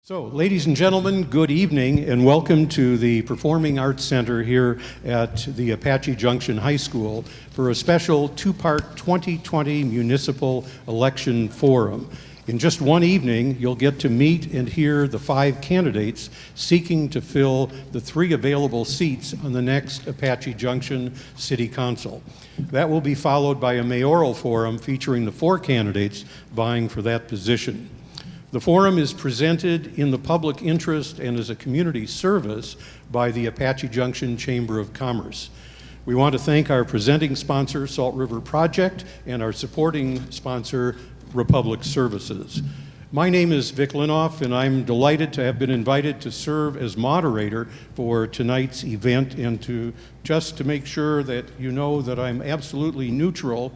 So, ladies and gentlemen, good evening and welcome to the Performing Arts Center here at the Apache Junction High School for a special two-part 2020 Municipal Election Forum. In just one evening, you'll get to meet and hear the 5 candidates seeking to fill the 3 available seats on the next Apache Junction City Council. That will be followed by a mayoral forum featuring the 4 candidates vying for that position. The forum is presented in the public interest and as a community service by the Apache Junction Chamber of Commerce. We want to thank our presenting sponsor, Salt River Project, and our supporting sponsor, Republic Services. My name is Vic Linoff, and I'm delighted to have been invited to serve as moderator for tonight's event and to make sure that you know that I'm absolutely neutral.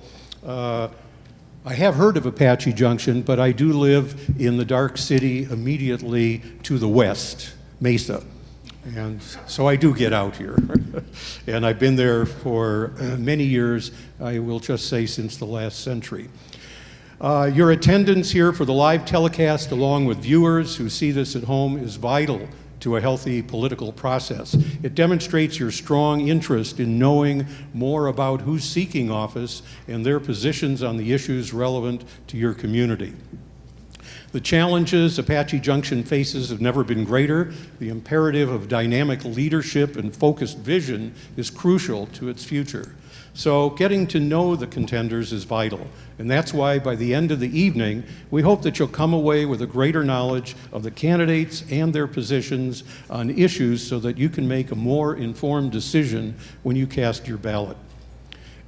I have heard of Apache Junction, but I do live in the dark city immediately to the west, Mesa. And so I do get out here. And I've been there for many years, I will just say since the last century. Your attendance here for the live telecast, along with viewers who see this at home, is vital to a healthy political process. It demonstrates your strong interest in knowing more about who's seeking office and their positions on the issues relevant to your community. The challenges Apache Junction faces have never been greater. The imperative of dynamic leadership and focused vision is crucial to its future. So getting to know the contenders is vital, and that's why by the end of the evening, we hope that you'll come away with a greater knowledge of the candidates and their positions on issues so that you can make a more informed decision when you cast your ballot.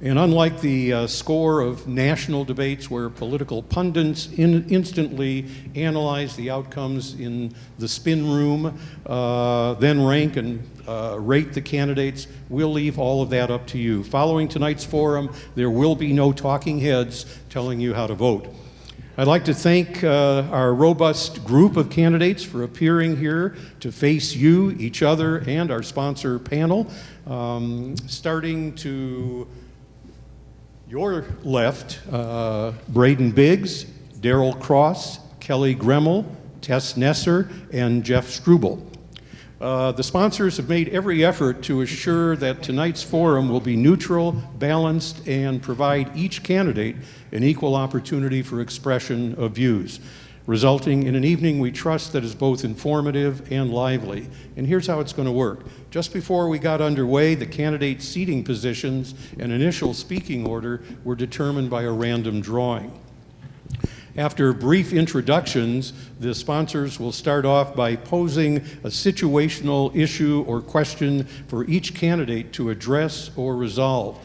And unlike the score of national debates where political pundits instantly analyze the outcomes in the spin room, then rank and rate the candidates, we'll leave all of that up to you. Following tonight's forum, there will be no talking heads telling you how to vote. I'd like to thank our robust group of candidates for appearing here to face you, each other, and our sponsor panel. Starting to your left, Braden Biggs, Darrell Cross, Kelly Gremmel, Tess Nesser, and Jeff Struble. The sponsors have made every effort to assure that tonight's forum will be neutral, balanced, and provide each candidate an equal opportunity for expression of views, resulting in an evening we trust that is both informative and lively. And here's how it's going to work. Just before we got underway, the candidate seating positions and initial speaking order were determined by a random drawing. After brief introductions, the sponsors will start off by posing a situational issue or question for each candidate to address or resolve.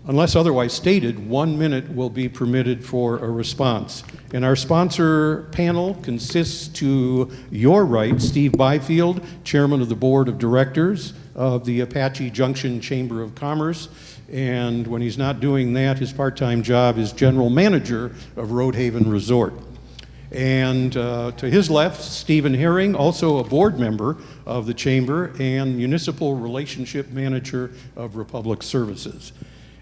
Unless otherwise stated, 1 minute will be permitted for a response. And our sponsor panel consists to your right, Steve Byfield, Chairman of the Board of Directors of the Apache Junction Chamber of Commerce. And when he's not doing that, his part-time job is General Manager of Roadhaven Resort. And to his left, Stephen Herring, also a board member of the Chamber and Municipal Relationship Manager of Republic Services.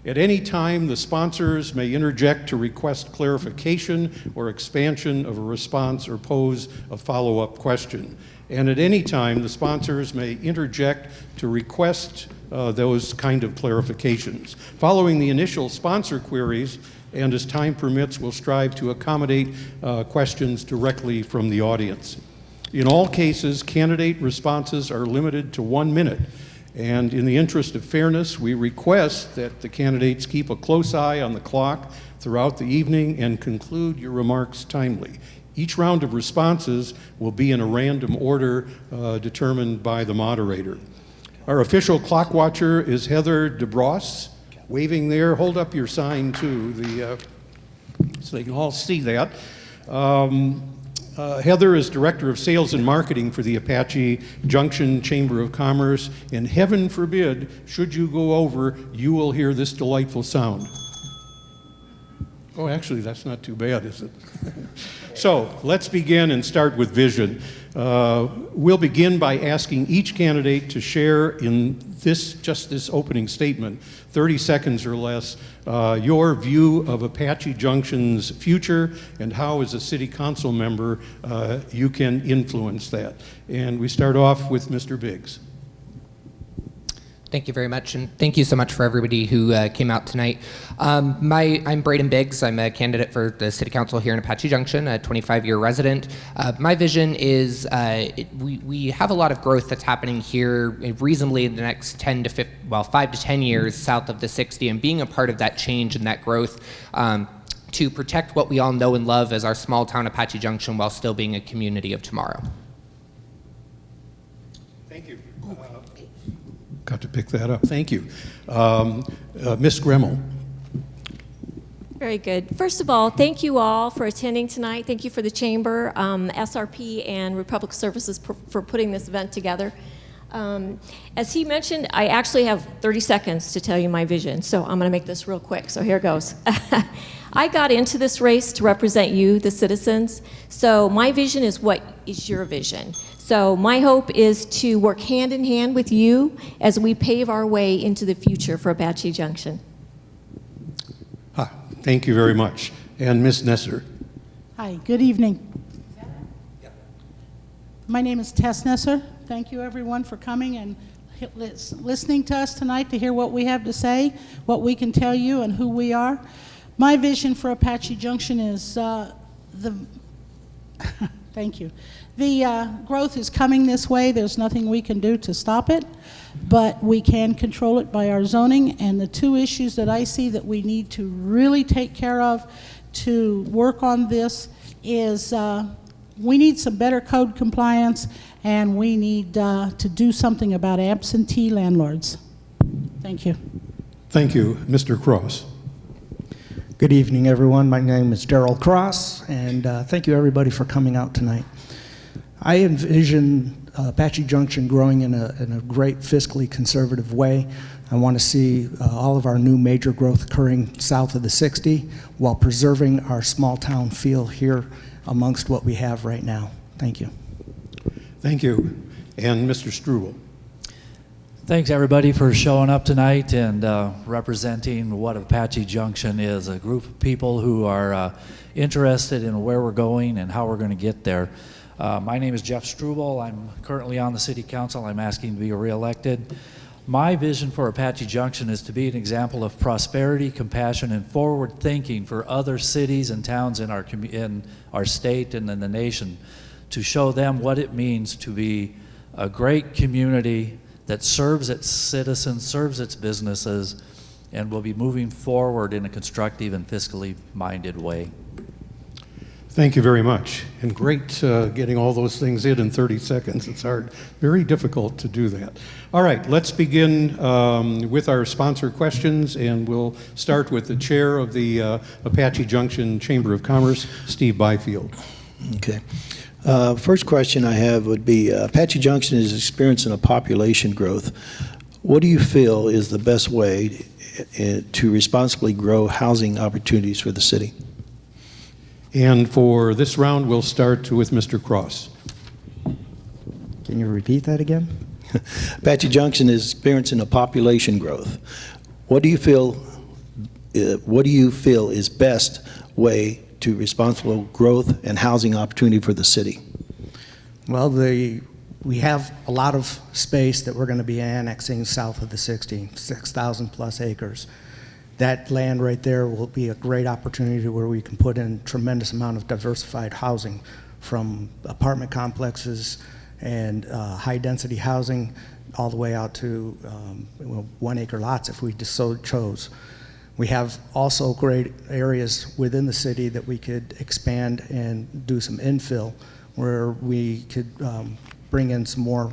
At any time, the sponsors may interject to request clarification or expansion of a response or pose a follow-up question. And at any time, the sponsors may interject to request those kind of clarifications. Following the initial sponsor queries, and as time permits, we'll strive to accommodate questions directly from the audience. In all cases, candidate responses are limited to 1 minute. And in the interest of fairness, we request that the candidates keep a close eye on the clock throughout the evening and conclude your remarks timely. Each round of responses will be in a random order determined by the moderator. Our official clock watcher is Heather DeBross, waving there. Hold up your sign too, so they can all see that. Heather is Director of Sales and Marketing for the Apache Junction Chamber of Commerce, and heaven forbid, should you go over, you will hear this delightful sound. Oh, actually, that's not too bad, is it? So, let's begin and start with vision. We'll begin by asking each candidate to share in this opening statement, 30 seconds or less, your view of Apache Junction's future and how, as a city council member, you can influence that. And we start off with Mr. Biggs. Thank you very much, and thank you so much for everybody who came out tonight. I'm Braden Biggs. I'm a candidate for the City Council here in Apache Junction, a 25-year resident. My vision is we have a lot of growth that's happening here reasonably in the next 5 to 10 years south of the 60, and being a part of that change and that growth to protect what we all know and love as our small town Apache Junction while still being a community of tomorrow. Thank you. Got to pick that up. Thank you. Ms. Gremmel. Very good. First of all, thank you all for attending tonight. Thank you for the Chamber, SRP, and Republic Services for putting this event together. As he mentioned, I actually have 30 seconds to tell you my vision, so I'm going to make this real quick. So here goes. I got into this race to represent you, the citizens. So my vision is what is your vision. So my hope is to work hand in hand with you as we pave our way into the future for Apache Junction. Thank you very much. And Ms. Nesser. Hi, good evening. My name is Tess Nesser. Thank you everyone for coming and listening to us tonight to hear what we have to say, what we can tell you, and who we are. My vision for Apache Junction is thank you. The growth is coming this way. There's nothing we can do to stop it, but we can control it by our zoning. And the two issues that I see that we need to really take care of to work on this is we need some better code compliance, and we need to do something about absentee landlords. Thank you. Thank you. Mr. Cross. Good evening, everyone. My name is Darrell Cross, and thank you, everybody, for coming out tonight. I envision Apache Junction growing in a great fiscally conservative way. I want to see all of our new major growth occurring south of the 60 while preserving our small town feel here amongst what we have right now. Thank you. Thank you. And Mr. Struble. Thanks everybody for showing up tonight and representing what Apache Junction is, a group of people who are interested in where we're going and how we're going to get there. My name is Jeff Struble. I'm currently on the City Council. I'm asking to be reelected. My vision for Apache Junction is to be an example of prosperity, compassion, and forward thinking for other cities and towns in our state and in the nation, to show them what it means to be a great community that serves its citizens, serves its businesses, and will be moving forward in a constructive and fiscally minded way. Thank you very much. And great getting all those things in 30 seconds. It's hard, very difficult to do that. All right, let's begin with our sponsor questions, and we'll start with the chair of the Apache Junction Chamber of Commerce, Steve Byfield. Okay. First question I have would be, Apache Junction is experiencing a population growth. What do you feel is the best way to responsibly grow housing opportunities for the city? And for this round, we'll start with Mr. Cross. Can you repeat that again? Apache Junction is experiencing a population growth. What do you feel is best way to responsible growth and housing opportunity for the city? Well, we have a lot of space that we're going to be annexing south of the 60, 6,000 plus acres. That land right there will be a great opportunity where we can put in tremendous amount of diversified housing, from apartment complexes and high density housing all the way out to 1 acre lots if we just so chose. We have also great areas within the city that we could expand and do some infill, where we could bring in some more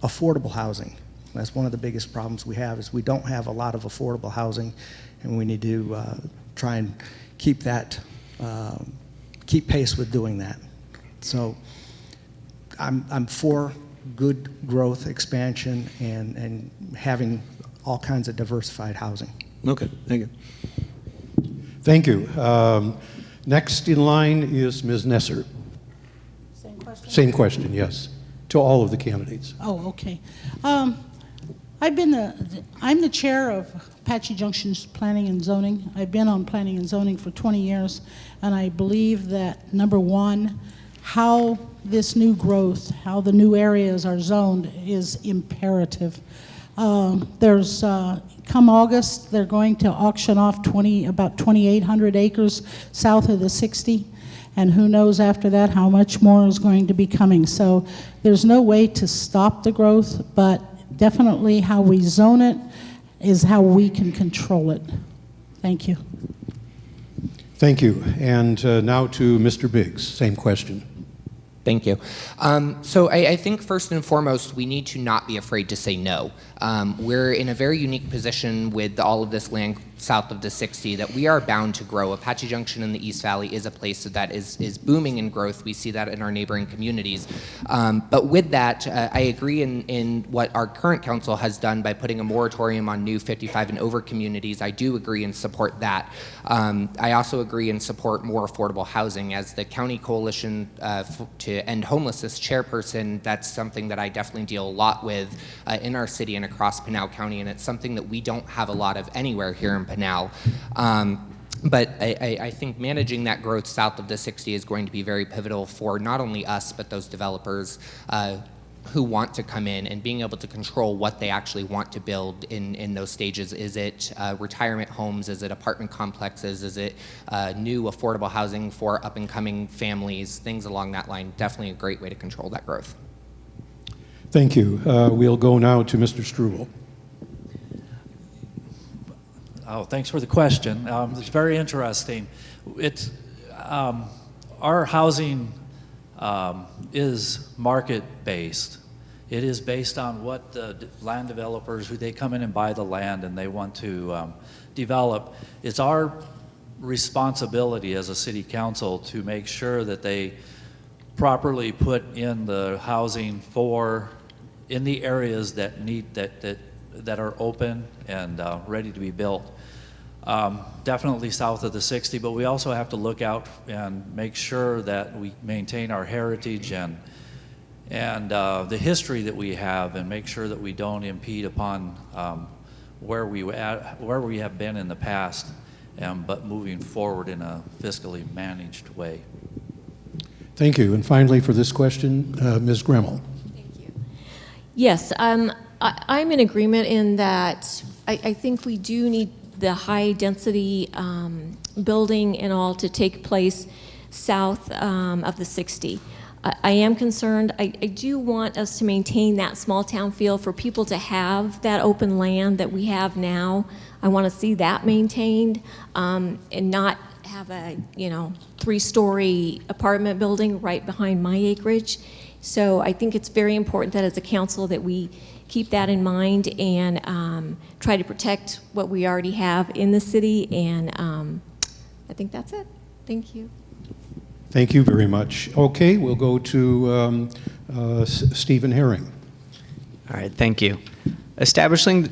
affordable housing. That's one of the biggest problems we have, is we don't have a lot of affordable housing, and we need to try and keep that, keep pace with doing that. So I'm for good growth, expansion, and having all kinds of diversified housing. Okay, thank you. Thank you. Next in line is Ms. Nesser. Same question? Same question, yes, to all of the candidates. Oh, okay. I'm the chair of Apache Junction's Planning and Zoning. I've been on Planning and Zoning for 20 years, and I believe that, number one, how this new growth, how the new areas are zoned is imperative. Come August, they're going to auction off about 2,800 acres south of the 60, and who knows after that how much more is going to be coming. So there's no way to stop the growth, but definitely how we zone it is how we can control it. Thank you. Thank you. And now to Mr. Biggs, same question. Thank you. So I think first and foremost, we need to not be afraid to say no. We're in a very unique position with all of this land south of the 60 that we are bound to grow. Apache Junction in the East Valley is a place that is booming in growth. We see that in our neighboring communities. But with that, I agree in what our current council has done by putting a moratorium on new 55 and over communities. I do agree and support that. I also agree and support more affordable housing. As the County Coalition to End Homelessness chairperson, that's something that I definitely deal a lot with in our city and across Pinal County, and it's something that we don't have a lot of anywhere here in Pinal. But I think managing that growth south of the 60 is going to be very pivotal for not only us, but those developers who want to come in and being able to control what they actually want to build in those stages. Is it retirement homes? Is it apartment complexes? Is it new affordable housing for up-and-coming families? Things along that line. Definitely a great way to control that growth. Thank you. We'll go now to Mr. Struble. Oh, thanks for the question. It's very interesting. It's our housing is market-based. It is based on what the land developers, who they come in and buy the land and they want to develop. It's our responsibility as a city council to make sure that they properly put in the housing in the areas that are open and ready to be built. Definitely south of the 60, but we also have to look out and make sure that we maintain our heritage and the history that we have, and make sure that we don't impede upon where we have been in the past, but moving forward in a fiscally managed way. Thank you. And finally, for this question, Ms. Gremmel. Thank you. Yes, I'm in agreement in that I think we do need the high density building and all to take place south of the 60. I am concerned. I do want us to maintain that small town feel for people to have that open land that we have now. I want to see that maintained and not have a 3-story apartment building right behind my acreage. So I think it's very important that as a council that we keep that in mind and try to protect what we already have in the city. And I think that's it. Thank you. Thank you very much. Okay, we'll go to Stephen Herring. All right, thank you. Establishing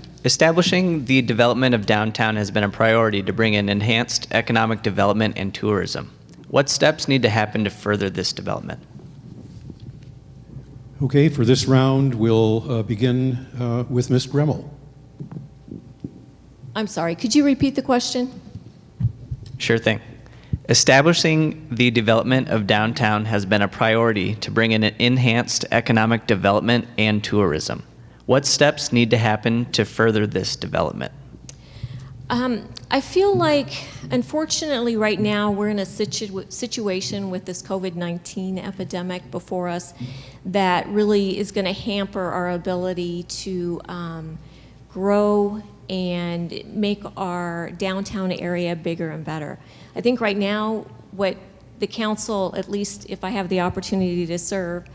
the development of downtown has been a priority to bring in enhanced economic development and tourism. What steps need to happen to further this development? Okay, for this round, we'll begin with Ms. Gremmel. I'm sorry, could you repeat the question? Sure thing. Establishing the development of downtown has been a priority to bring in enhanced economic development and tourism. What steps need to happen to further this development? I feel like, unfortunately, right now we're in a situation with this COVID-19 epidemic before us that really is going to hamper our ability to grow and make our downtown area bigger and better. I think right now what the council, at least if I have the opportunity to serve,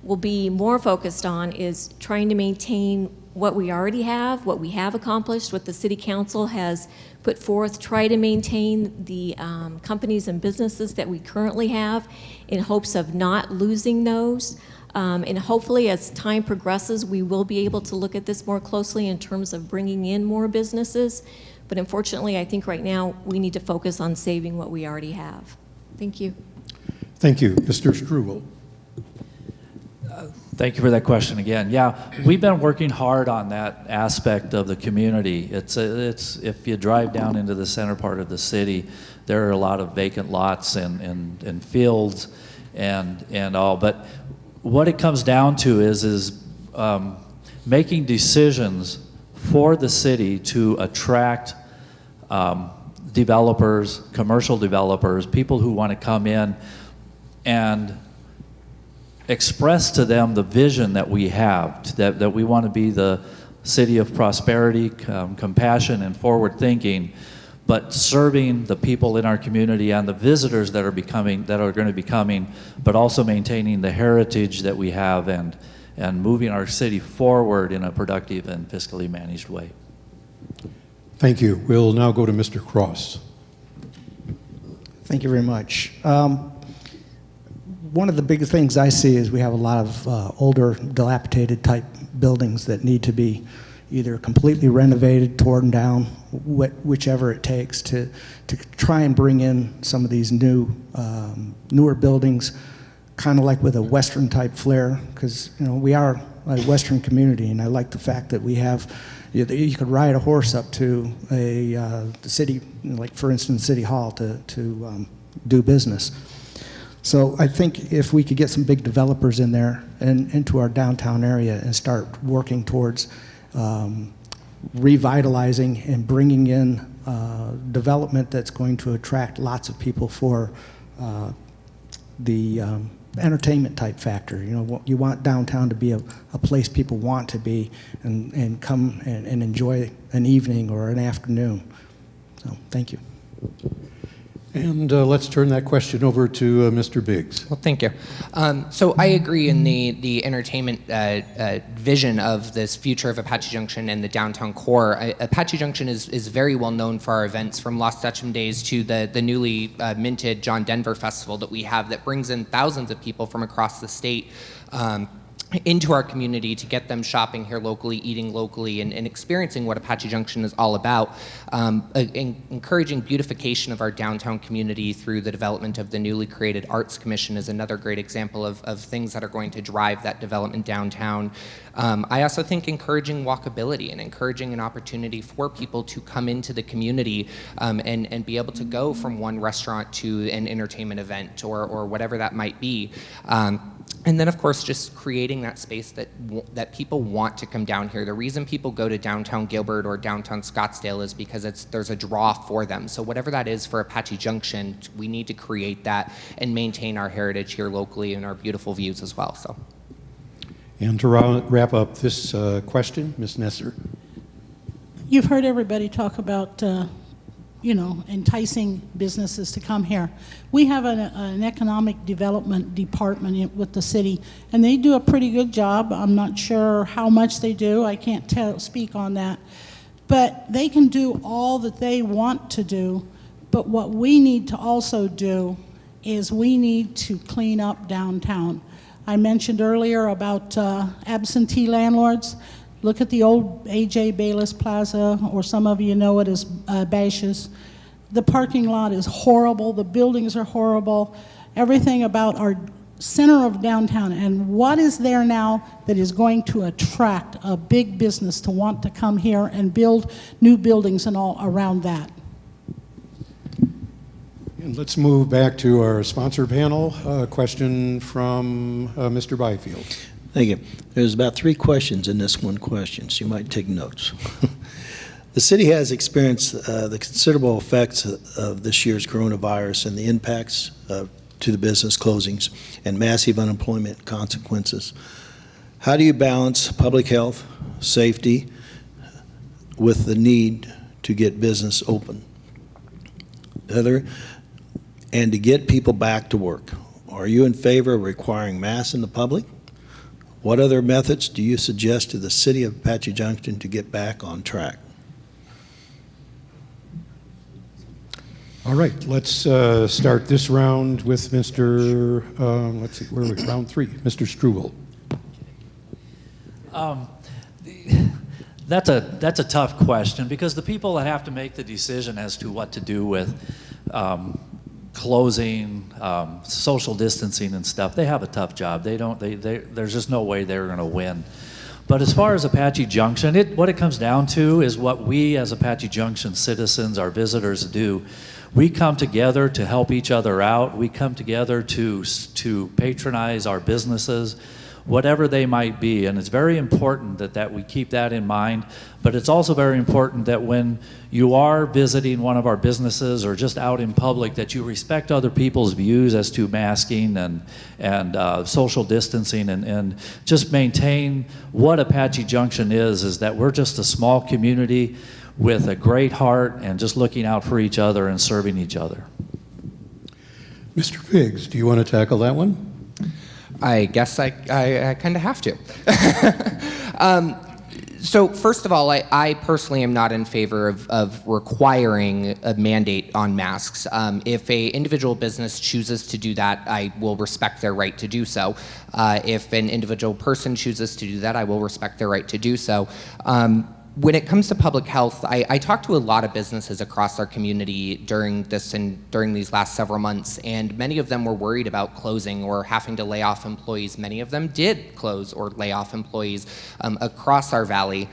will be more focused on is trying to maintain what we already have, what we have accomplished, what the city council has put forth, try to maintain the companies and businesses that we currently have in hopes of not losing those. And hopefully as time progresses, we will be able to look at this more closely in terms of bringing in more businesses. But unfortunately, I think right now we need to focus on saving what we already have. Thank you. Thank you. Mr. Struble. Thank you for that question again. Yeah, we've been working hard on that aspect of the community. It's if you drive down into the center part of the city, there are a lot of vacant lots and fields and all. But what it comes down to is making decisions for the city to attract developers, commercial developers, people who want to come in and express to them the vision that we have, that we want to be the city of prosperity, compassion, and forward thinking, but serving the people in our community and the visitors that are going to be coming, but also maintaining the heritage that we have and moving our city forward in a productive and fiscally managed way. Thank you. We'll now go to Mr. Cross. Thank you very much. One of the biggest things I see is we have a lot of older, dilapidated type buildings that need to be either completely renovated, torn down, whichever it takes to try and bring in some of these newer buildings, kind of like with a Western type flair, because we are a Western community, and I like the fact that we have. You could ride a horse up to the city, like for instance, City Hall to do business. So I think if we could get some big developers in there and into our downtown area and start working towards revitalizing and bringing in development that's going to attract lots of people for the entertainment type factor. You want downtown to be a place people want to be and come and enjoy an evening or an afternoon. So thank you. And let's turn that question over to Mr. Biggs. Well, thank you. So I agree in the entertainment vision of this future of Apache Junction and the downtown core. Apache Junction is very well known for our events, from Lost Dutchman Days to the newly minted John Denver Festival that we have, that brings in thousands of people from across the state into our community to get them shopping here locally, eating locally, and experiencing what Apache Junction is all about. Encouraging beautification of our downtown community through the development of the newly created Arts Commission is another great example of things that are going to drive that development downtown. I also think encouraging walkability and encouraging an opportunity for people to come into the community and be able to go from one restaurant to an entertainment event or whatever that might be. And then, of course, just creating that space that people want to come down here. The reason people go to downtown Gilbert or downtown Scottsdale is because there's a draw for them. So whatever that is for Apache Junction, we need to create that and maintain our heritage here locally and our beautiful views as well. So. And to wrap up this question, Ms. Nesser. You've heard everybody talk about enticing businesses to come here. We have an economic development department with the city, and they do a pretty good job. I'm not sure how much they do. I can't speak on that. But they can do all that they want to do, but what we need to also do is we need to clean up downtown. I mentioned earlier about absentee landlords. Look at the old A.J. Bayless Plaza, or some of you know it as Bash's. The parking lot is horrible. The buildings are horrible. Everything about our center of downtown. And what is there now that is going to attract a big business to want to come here and build new buildings and all around that? And let's move back to our sponsor panel. A question from Mr. Byfield. Thank you. There's about 3 questions in this one question, so you might take notes. The city has experienced the considerable effects of this year's coronavirus and the impacts to the business closings and massive unemployment consequences. How do you balance public health, safety, with the need to get business open? And to get people back to work. Are you in favor of requiring masks in the public? What other methods do you suggest to the city of Apache Junction to get back on track? All right, let's start this round with Mr. Let's see, where are we? Round 3, Mr. Struble. That's a tough question, because the people that have to make the decision as to what to do with closing, social distancing and stuff. They have a tough job. There's just no way they're going to win. But as far as Apache Junction, what it comes down to is what we as Apache Junction citizens, our visitors, do. We come together to help each other out. We come together to patronize our businesses, whatever they might be. And it's very important that we keep that in mind. But it's also very important that when you are visiting one of our businesses or just out in public, that you respect other people's views as to masking and social distancing, and just maintain what Apache Junction is that we're just a small community with a great heart and just looking out for each other and serving each other. Mr. Biggs, do you want to tackle that one? I guess I kind of have to. So first of all, I personally am not in favor of requiring a mandate on masks. If a individual business chooses to do that, I will respect their right to do so. If an individual person chooses to do that, I will respect their right to do so. When it comes to public health, I talked to a lot of businesses across our community during these last several months, and many of them were worried about closing or having to lay off employees. Many of them did close or lay off employees across our valley.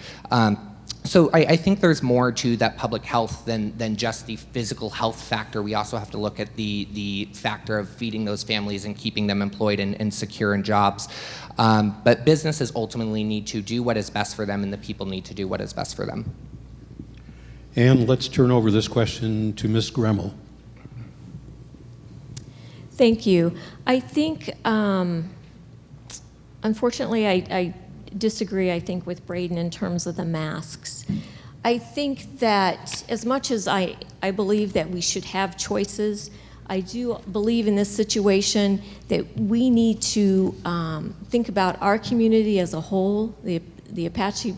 So I think there's more to that public health than just the physical health factor. We also have to look at the factor of feeding those families and keeping them employed and secure in jobs. But businesses ultimately need to do what is best for them, and the people need to do what is best for them. And let's turn over this question to Ms. Gremmel. Thank you. I think, unfortunately, I disagree, I think, with Braden in terms of the masks. I think that as much as I believe that we should have choices, I do believe in this situation that we need to think about our community as a whole, the Apache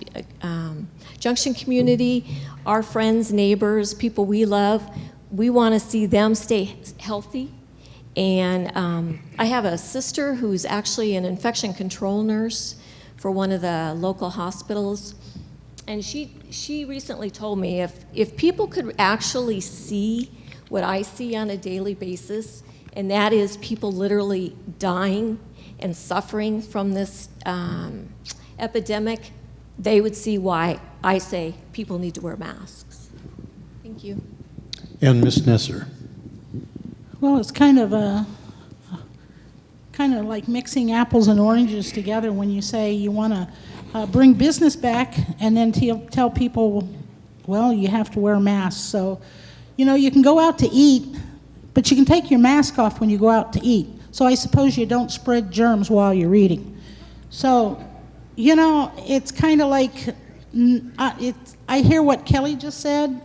Junction community, our friends, neighbors, people we love. We want to see them stay healthy. And I have a sister who's actually an infection control nurse for one of the local hospitals. And she recently told me if people could actually see what I see on a daily basis, and that is people literally dying and suffering from this epidemic, they would see why I say people need to wear masks. Thank you. And Ms. Nesser. Well, it's kind of like mixing apples and oranges together when you say you want to bring business back and then tell people, well, you have to wear masks. So, you can go out to eat, but you can take your mask off when you go out to eat. So I suppose you don't spread germs while you're eating. So, it's kind of like, I hear what Kelly just said.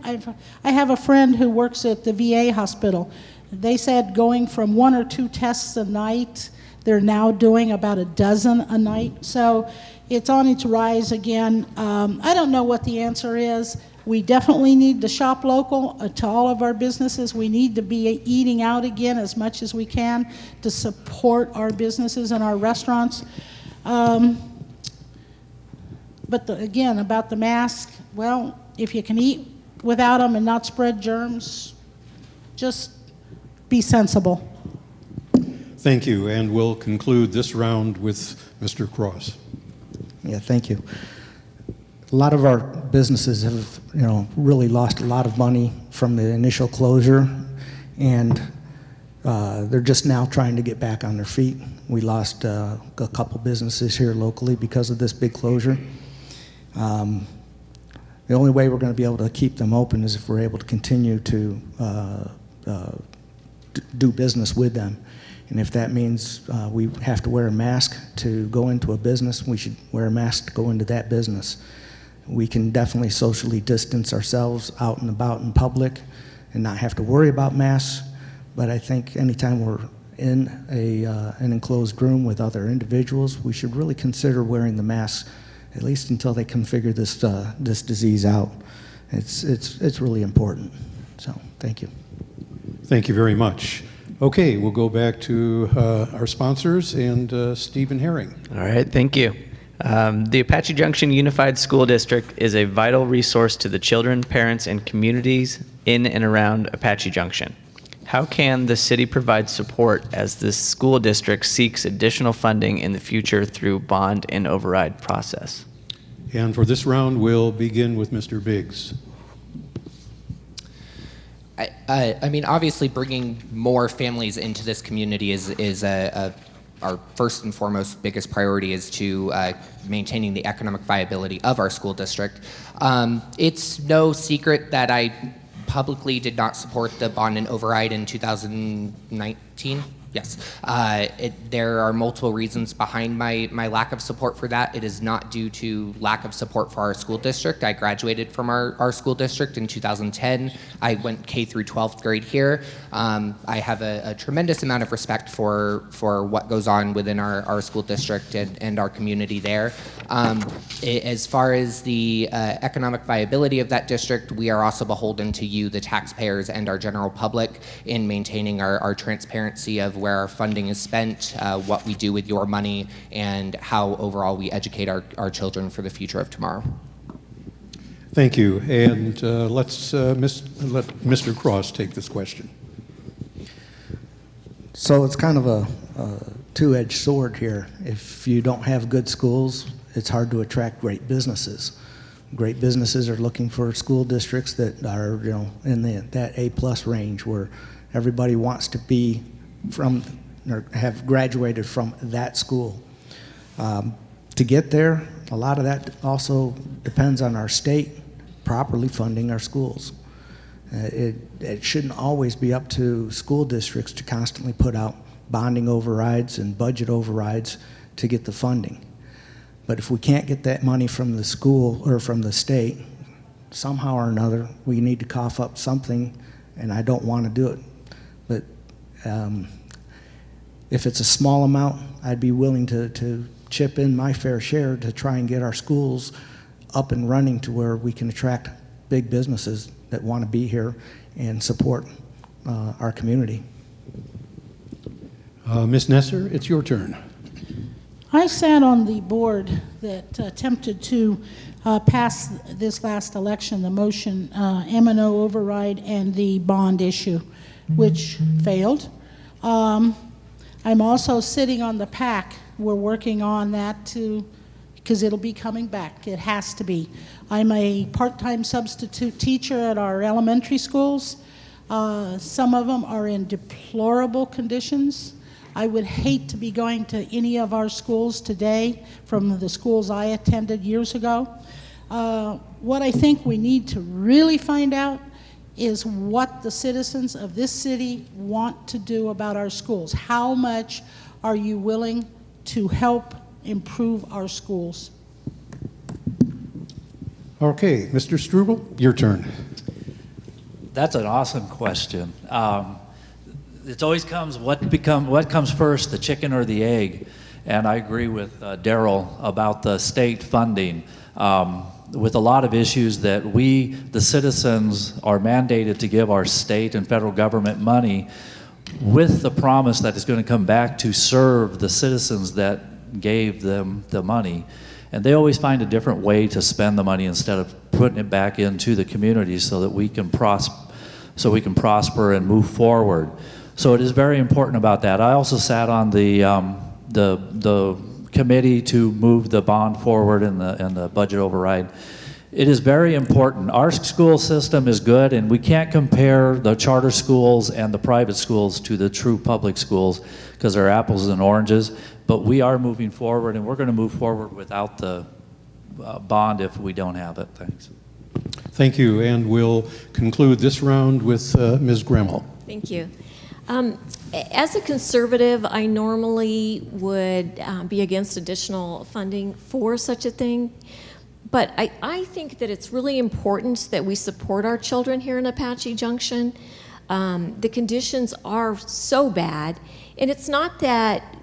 I have a friend who works at the VA hospital. They said going from 1 or 2 tests a night, they're now doing about a dozen a night. So it's on its rise again. I don't know what the answer is. We definitely need to shop local to all of our businesses. We need to be eating out again as much as we can to support our businesses and our restaurants. But again, about the mask, well, if you can eat without them and not spread germs, just be sensible. Thank you, and we'll conclude this round with Mr. Cross. Yeah, thank you. A lot of our businesses have, really lost a lot of money from the initial closure, and they're just now trying to get back on their feet. We lost a couple businesses here locally because of this big closure. The only way we're going to be able to keep them open is if we're able to continue to do business with them. And if that means we have to wear a mask to go into a business, we should wear a mask to go into that business. We can definitely socially distance ourselves out and about in public and not have to worry about masks. But I think anytime we're in an enclosed room with other individuals, we should really consider wearing the mask, at least until they can figure this disease out. It's really important. So thank you. Thank you very much. Okay, we'll go back to our sponsors and Stephen Herring. All right, thank you. The Apache Junction Unified School District is a vital resource to the children, parents, and communities in and around Apache Junction. How can the city provide support as the school district seeks additional funding in the future through bond and override process? And for this round, we'll begin with Mr. Biggs. I mean, obviously, bringing more families into this community is our first and foremost biggest priority is to maintaining the economic viability of our school district. It's no secret that I publicly did not support the bond and override in 2019. Yes. There are multiple reasons behind my lack of support for that. It is not due to lack of support for our school district. I graduated from our school district in 2010. I went K through 12th grade here. I have a tremendous amount of respect for what goes on within our school district and our community there. As far as the economic viability of that district, we are also beholden to you, the taxpayers, and our general public in maintaining our transparency of where our funding is spent, what we do with your money, and how overall we educate our children for the future of tomorrow. Thank you. And let Mr. Cross take this question. So it's kind of a two-edged sword here. If you don't have good schools, it's hard to attract great businesses. Great businesses are looking for school districts that are, in that A+ range where everybody wants to be from or have graduated from that school. To get there, a lot of that also depends on our state properly funding our schools. It shouldn't always be up to school districts to constantly put out bonding overrides and budget overrides to get the funding. But if we can't get that money from the school or from the state, somehow or another, we need to cough up something, and I don't want to do it. But if it's a small amount, I'd be willing to chip in my fair share to try and get our schools up and running to where we can attract big businesses that want to be here and support our community. Ms. Nesser, it's your turn. I sat on the board that attempted to pass this last election, the motion M&O override and the bond issue, which failed. I'm also sitting on the PAC. We're working on that because it'll be coming back. It has to be. I'm a part-time substitute teacher at our elementary schools. Some of them are in deplorable conditions. I would hate to be going to any of our schools today from the schools I attended years ago. What I think we need to really find out is what the citizens of this city want to do about our schools. How much are you willing to help improve our schools? Okay, Mr. Struble, your turn. That's an awesome question. It always comes, what comes first, the chicken or the egg? And I agree with Daryl about the state funding. With a lot of issues that we, the citizens, are mandated to give our state and federal government money with the promise that it's going to come back to serve the citizens that gave them the money. And they always find a different way to spend the money instead of putting it back into the community so that we can prosper and move forward. So it is very important about that. I also sat on the committee to move the bond forward and the budget override. It is very important. Our school system is good, and we can't compare the charter schools and the private schools to the true public schools because they're apples and oranges. But we are moving forward, and we're going to move forward without the bond if we don't have it. Thanks. Thank you, and we'll conclude this round with Ms. Gremmel. Thank you. As a conservative, I normally would be against additional funding for such a thing, but I think that it's really important that we support our children here in Apache Junction. The conditions are so bad, and it's not that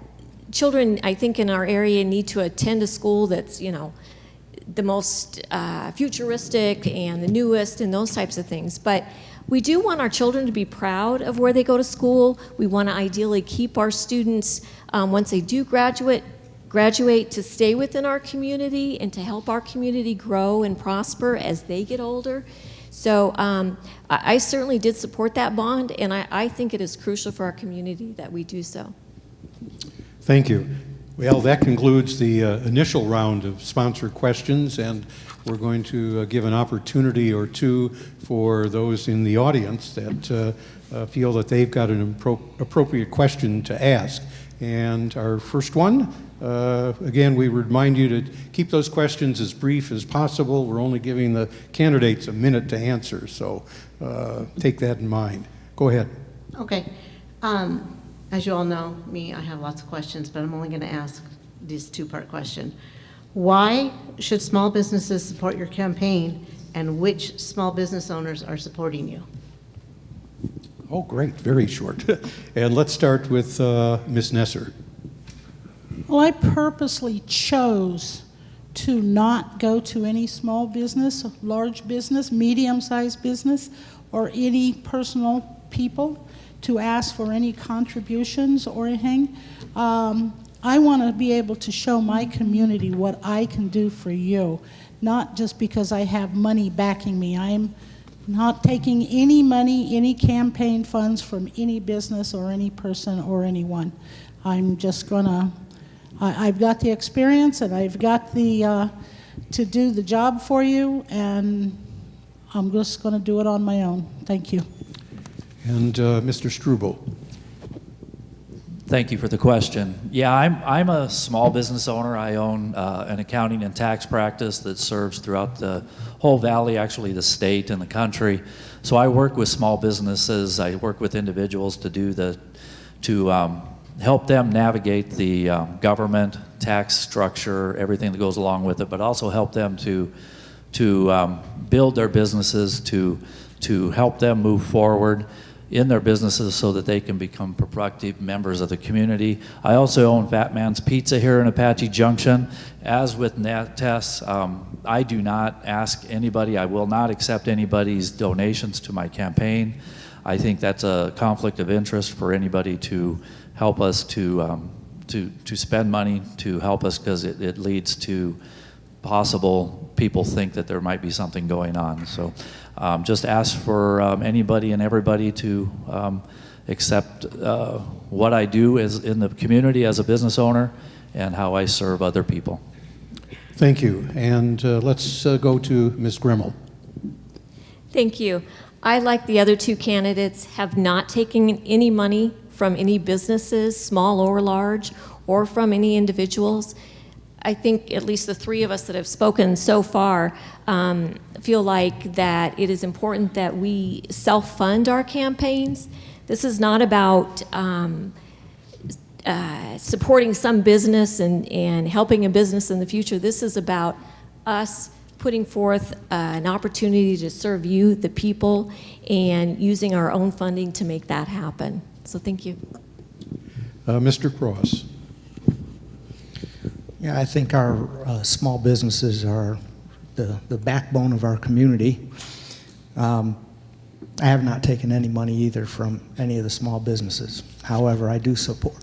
children, I think, in our area need to attend a school that's, the most futuristic and the newest and those types of things, but we do want our children to be proud of where they go to school. We want to ideally keep our students, once they do graduate, to stay within our community and to help our community grow and prosper as they get older. So I certainly did support that bond, and I think it is crucial for our community that we do so. Thank you. Well, that concludes the initial round of sponsored questions, and we're going to give an opportunity or two for those in the audience that feel that they've got an appropriate question to ask. And our first one, again, we remind you to keep those questions as brief as possible. We're only giving the candidates a minute to answer, so take that in mind. Go ahead. Okay. As you all know, I have lots of questions, but I'm only going to ask this two-part question. Why should small businesses support your campaign, and which small business owners are supporting you? Oh, great. Very short. And let's start with Ms. Nesser. Well, I purposely chose to not go to any small business, large business, medium-sized business, or any personal people to ask for any contributions or anything. I want to be able to show my community what I can do for you, not just because I have money backing me. I'm not taking any money, any campaign funds from any business or any person or anyone. I'm just gonna, I've got the experience and I've got the, to do the job for you, and I'm just gonna do it on my own. Thank you. And Mr. Struble. Thank you for the question. Yeah, I'm a small business owner. I own an accounting and tax practice that serves throughout the whole valley, actually the state and the country. So I work with small businesses. I work with individuals to help them navigate the government tax structure, everything that goes along with it, but also help them to build their businesses, to help them move forward in their businesses so that they can become productive members of the community. I also own Fat Man's Pizza here in Apache Junction. As with Tess, I do not ask anybody, I will not accept anybody's donations to my campaign. I think that's a conflict of interest for anybody to help us to spend money to help us, because it leads to possible people think that there might be something going on. So just ask for anybody and everybody to accept what I do in the community as a business owner and how I serve other people. Thank you. And let's go to Ms. Grimmel. Thank you. I, like the other two candidates, have not taken any money from any businesses, small or large, or from any individuals. I think at least the three of us that have spoken so far feel like that it is important that we self-fund our campaigns. This is not about supporting some business and helping a business in the future. This is about us putting forth an opportunity to serve you, the people, and using our own funding to make that happen. So thank you. Mr. Cross. Yeah, I think our small businesses are the backbone of our community. I have not taken any money either from any of the small businesses. However, I do support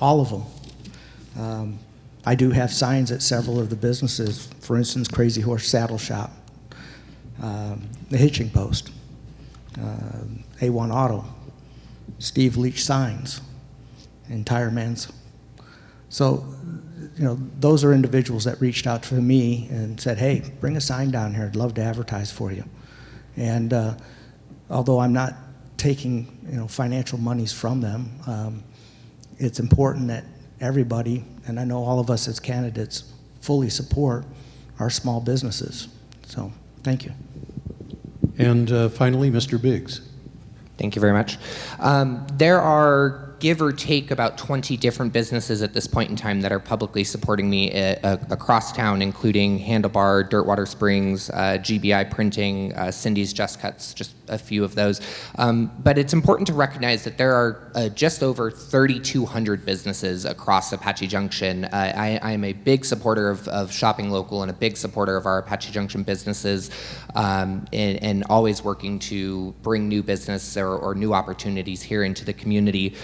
all of them. I do have signs at several of the businesses, for instance, Crazy Horse Saddle Shop, the Hitching Post, A1 Auto, Steve Leach Signs, and Tire Man's. So, you know, those are individuals that reached out to me and said, hey, bring a sign down here. I'd love to advertise for you. And although I'm not taking, you know, financial monies from them, it's important that everybody, and I know all of us as candidates, fully support our small businesses. So, thank you. And finally, Mr. Biggs. Thank you very much. There are, give or take, about 20 different businesses at this point in time that are publicly supporting me across town, including Handlebar, Dirtwater Springs, GBI Printing, Cindy's Just Cuts, just a few of those. But it's important to recognize that there are just over 3,200 businesses across Apache Junction. I am a big supporter of shopping local and a big supporter of our Apache Junction businesses, and always working to bring new business or new opportunities here into the community.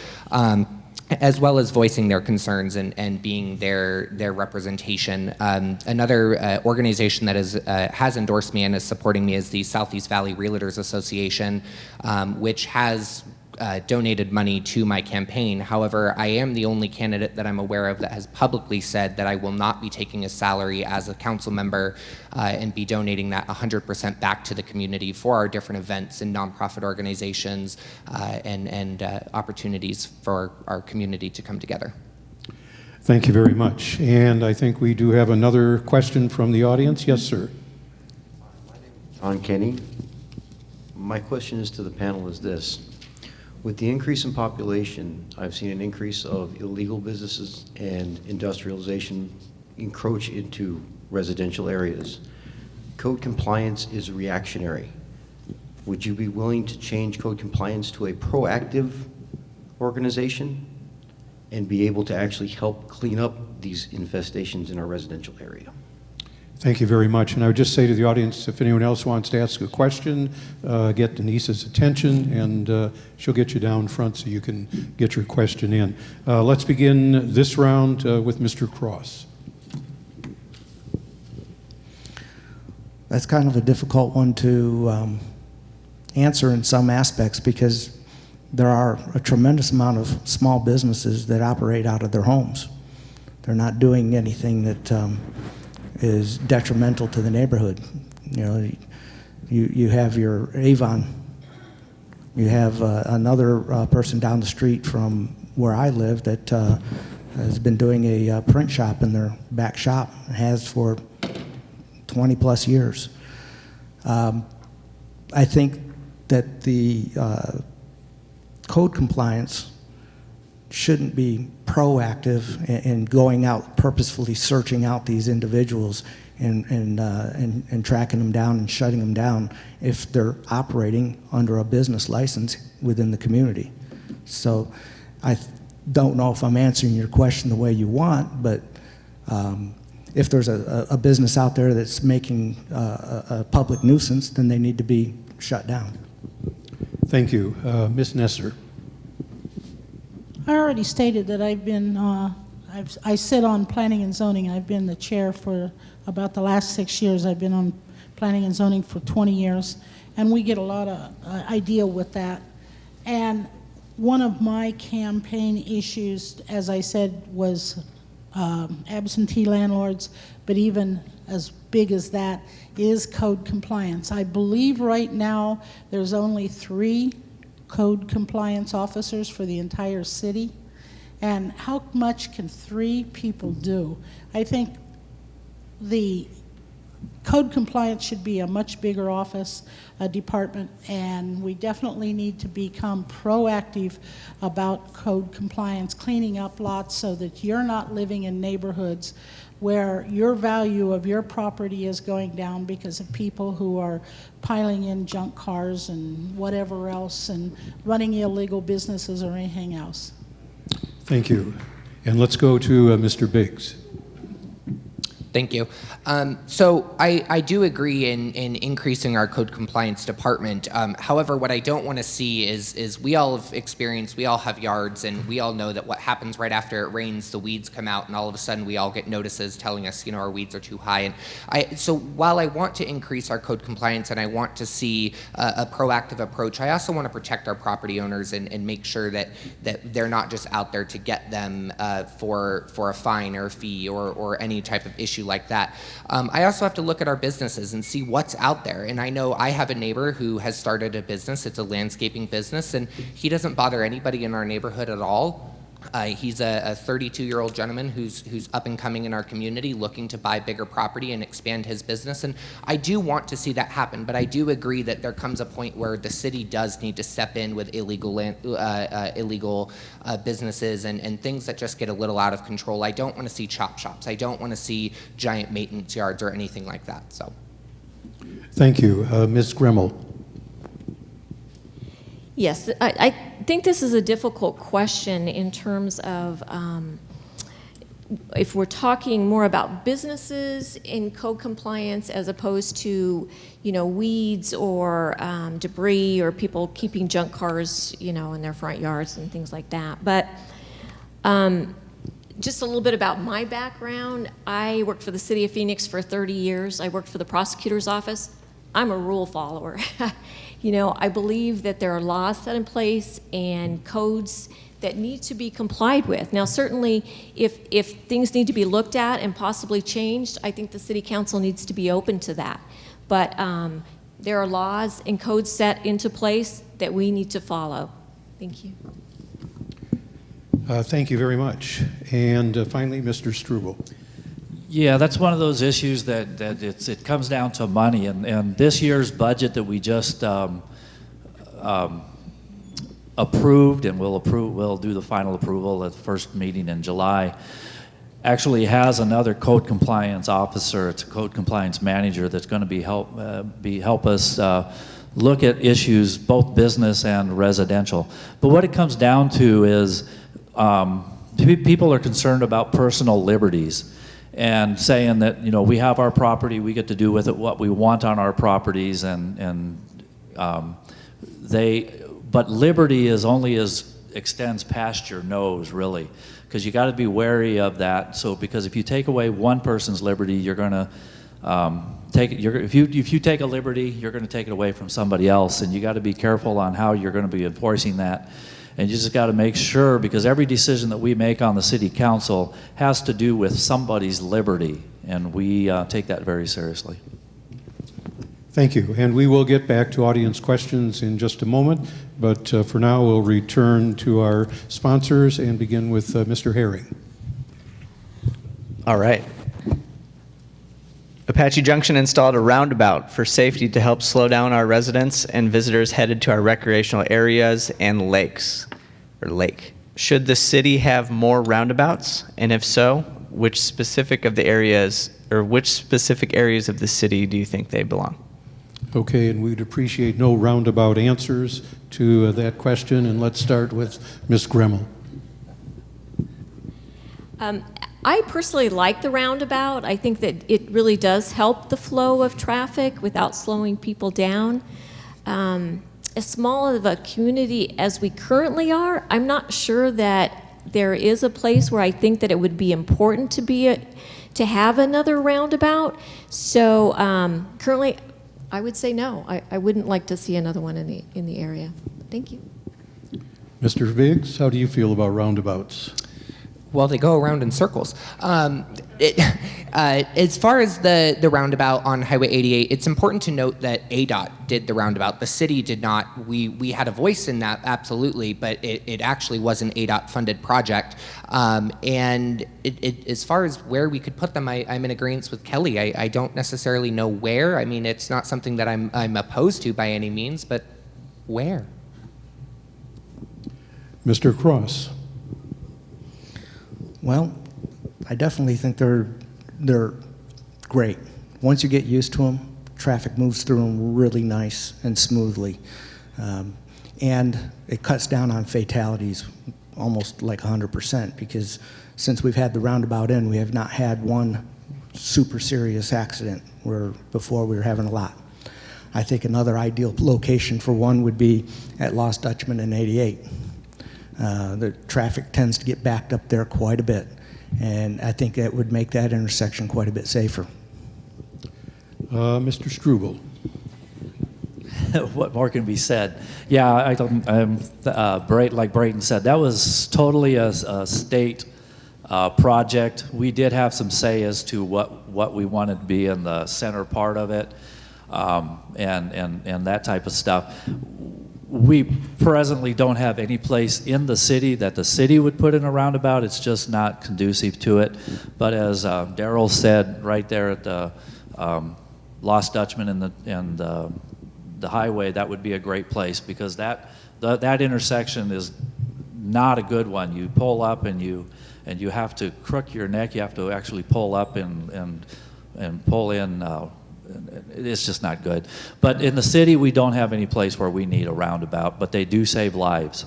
as well as voicing their concerns and being their representation. Another organization that has endorsed me and is supporting me is the Southeast Valley Realtors Association, which has donated money to my campaign. However, I am the only candidate that I'm aware of that has publicly said that I will not be taking a salary as a council member and be donating that 100% back to the community for our different events and nonprofit organizations and opportunities for our community to come together. Thank you very much. And I think we do have another question from the audience. Yes, sir. John Kenny. My question is to the panel is this. With the increase in population, I've seen an increase of illegal businesses and industrialization encroach into residential areas. Code compliance is reactionary. Would you be willing to change code compliance to a proactive organization and be able to actually help clean up these infestations in our residential area? Thank you very much. And I would just say to the audience, if anyone else wants to ask a question, get Denise's attention, and she'll get you down front so you can get your question in. Let's begin this round with Mr. Cross. That's kind of a difficult one to answer in some aspects because there are a tremendous amount of small businesses that operate out of their homes. They're not doing anything that is detrimental to the neighborhood. You know, you have your Avon, you have another person down the street from where I live that has been doing a print shop in their back shop, and has for 20 plus years. I think that the code compliance shouldn't be proactive in going out purposefully searching out these individuals and tracking them down and shutting them down if they're operating under a business license within the community. So I don't know if I'm answering your question the way you want, but if there's a business out there that's making a public nuisance, then they need to be shut down. Thank you. Ms. Nesser. I already stated that I've been, I sit on planning and zoning. I've been the chair for about the last 6 years. I've been on planning and zoning for 20 years, and we get a lot of, I deal with that. And one of my campaign issues, as I said, was absentee landlords, but even as big as that is code compliance. I believe right now there's only 3 code compliance officers for the entire city. And how much can 3 people do? I think the code compliance should be a much bigger office, a department, and we definitely need to become proactive about code compliance, cleaning up lots so that you're not living in neighborhoods where your value of your property is going down because of people who are piling in junk cars and whatever else and running illegal businesses or anything else. Thank you. And let's go to Mr. Biggs. Thank you. So I do agree in increasing our code compliance department. However, what I don't want to see is we all have experienced, we all have yards, and we all know that what happens right after it rains, the weeds come out, and all of a sudden we all get notices telling us, you know, our weeds are too high. And so while I want to increase our code compliance and I want to see a proactive approach, I also want to protect our property owners and make sure that they're not just out there to get them for a fine or a fee or any type of issue like that. I also have to look at our businesses and see what's out there. And I know I have a neighbor who has started a business. It's a landscaping business, and he doesn't bother anybody in our neighborhood at all. He's a 32-year-old gentleman who's up and coming in our community, looking to buy bigger property and expand his business. And I do want to see that happen, but I do agree that there comes a point where the city does need to step in with illegal businesses and things that just get a little out of control. I don't want to see chop shops. I don't want to see giant maintenance yards or anything like that. So, thank you. Ms. Grimmel. Yes, I think this is a difficult question in terms of if we're talking more about businesses in code compliance as opposed to, you know, weeds or debris or people keeping junk cars, you know, in their front yards and things like that. But Just a little bit about my background. I worked for the City of Phoenix for 30 years. I worked for the prosecutor's office. I'm a rule follower. You know, I believe that there are laws set in place and codes that need to be complied with. Now, certainly, if things need to be looked at and possibly changed, I think the City Council needs to be open to that. But there are laws and codes set into place that we need to follow. Thank you. Thank you very much. And finally, Mr. Struble. Yeah, that's one of those issues that it comes down to money. And this year's budget that we just approved, and we'll do the final approval at the first meeting in July, actually has another code compliance officer. It's a code compliance manager that's going to help us look at issues, both business and residential. But what it comes down to is people are concerned about personal liberties and saying that, you know, we have our property, we get to do with it what we want on our properties, but liberty is only as extends past your nose, really, because you got to be wary of that. So, because if you take away one person's liberty, you're going to if you take a liberty, you're going to take it away from somebody else, and you got to be careful on how you're going to be enforcing that. And you just got to make sure, because every decision that we make on the City Council has to do with somebody's liberty, and we take that very seriously. Thank you. And we will get back to audience questions in just a moment, but for now we'll return to our sponsors and begin with Mr. Herring. All right. Apache Junction installed a roundabout for safety to help slow down our residents and visitors headed to our recreational areas and lakes, or lake. Should the city have more roundabouts? And if so, which specific areas of the city do you think they belong? Okay, and we'd appreciate no roundabout answers to that question, and let's start with Ms. Gremmel. I personally like the roundabout. I think that it really does help the flow of traffic without slowing people down. As small of a community as we currently are, I'm not sure that there is a place where I think that it would be important to have another roundabout. So currently, I would say no. I wouldn't like to see another one in the area. Thank you. Mr. Viggs, how do you feel about roundabouts? Well, they go around in circles. As far as the roundabout on Highway 88, it's important to note that ADOT did the roundabout. The city did not. We had a voice in that, absolutely, but it actually was an ADOT-funded project. And as far as where we could put them, I'm in agreement with Kelly. I don't necessarily know where. I mean, it's not something that I'm opposed to by any means, but where? Mr. Cross. Well, I definitely think they're great. Once you get used to them, traffic moves through them really nice and smoothly. And it cuts down on fatalities almost like 100%, because since we've had the roundabout in, we have not had one super serious accident, where before we were having a lot. I think another ideal location for one would be at Lost Dutchman and 88. The traffic tends to get backed up there quite a bit, and I think that would make that intersection quite a bit safer. Mr. Struble. What more can be said? Yeah, like Brayton said, that was totally a state project. We did have some say as to what we wanted to be in the center part of it, and that type of stuff. We presently don't have any place in the city that the city would put in a roundabout. It's just not conducive to it. But as Darrell said, right there at the Lost Dutchman and the highway, that would be a great place, because that intersection is not a good one. You pull up and you have to crook your neck. You have to actually pull up and pull in. It's just not good. But in the city, we don't have any place where we need a roundabout, but they do save lives.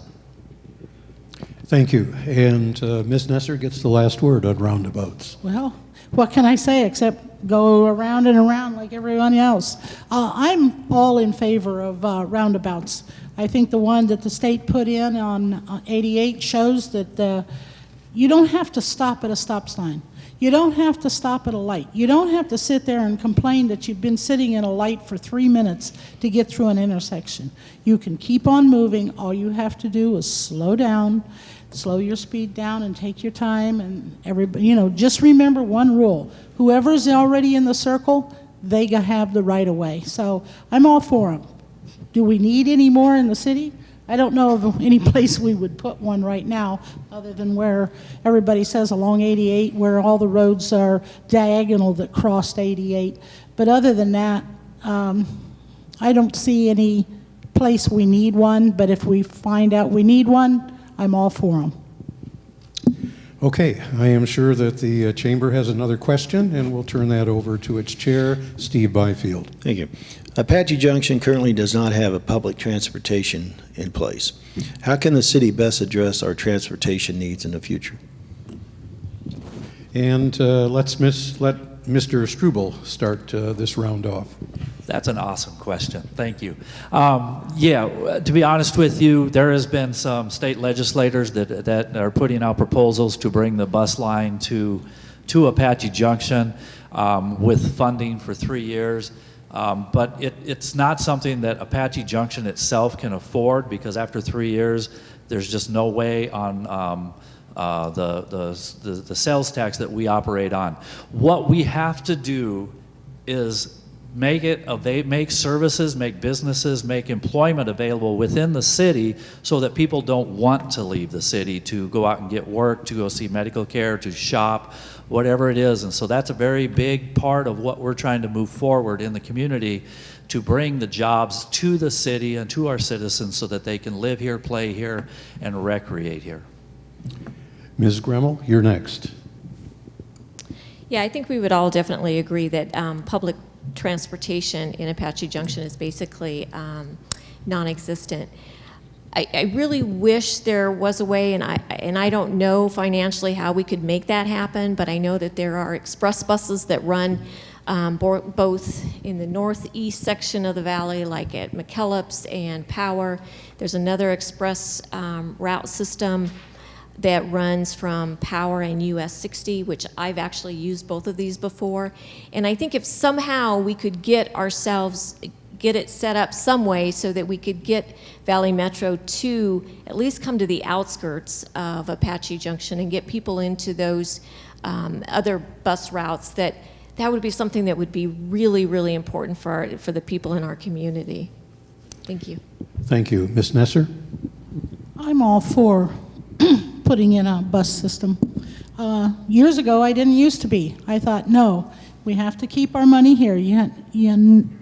Thank you. And Ms. Nesser gets the last word on roundabouts. Well, what can I say except go around and around like everyone else? I'm all in favor of roundabouts. I think the one that the state put in on 88 shows that You don't have to stop at a stop sign. You don't have to stop at a light. You don't have to sit there and complain that you've been sitting in a light for 3 minutes to get through an intersection. You can keep on moving. All you have to do is slow down, slow your speed down and take your time. And everybody, just remember one rule. Whoever's already in the circle, they have the right of way. So I'm all for them. Do we need any more in the city? I don't know of any place we would put one right now, other than where everybody says along 88, where all the roads are diagonal that crossed 88. But other than that, I don't see any place we need one, but if we find out we need one, I'm all for them. Okay, I am sure that the chamber has another question, and we'll turn that over to its chair, Steve Byfield. Thank you. Apache Junction currently does not have a public transportation in place. How can the city best address our transportation needs in the future? And let Mr. Struble start this round off. That's an awesome question. Thank you. Yeah, to be honest with you, there has been some state legislators that are putting out proposals to bring the bus line to Apache Junction with funding for 3 years. But it's not something that Apache Junction itself can afford, because after 3 years, there's just no way on the sales tax that we operate on. What we have to do is make services, make businesses, make employment available within the city so that people don't want to leave the city to go out and get work, to go see medical care, to shop, whatever it is. And so that's a very big part of what we're trying to move forward in the community, to bring the jobs to the city and to our citizens so that they can live here, play here, and recreate here. Ms. Gremmel, you're next. Yeah, I think we would all definitely agree that public transportation in Apache Junction is basically non-existent. I really wish there was a way, and I don't know financially how we could make that happen, but I know that there are express buses that run both in the northeast section of the valley, like at McKellips and Power. There's another express route system that runs from Power and US 60, which I've actually used both of these before. And I think if somehow we could get it set up some way so that we could get Valley Metro to at least come to the outskirts of Apache Junction and get people into those other bus routes, that would be something that would be really, really important for the people in our community. Thank you. Thank you. Ms. Nesser? I'm all for putting in a bus system. Years ago, I didn't used to be. I thought, no, we have to keep our money here. You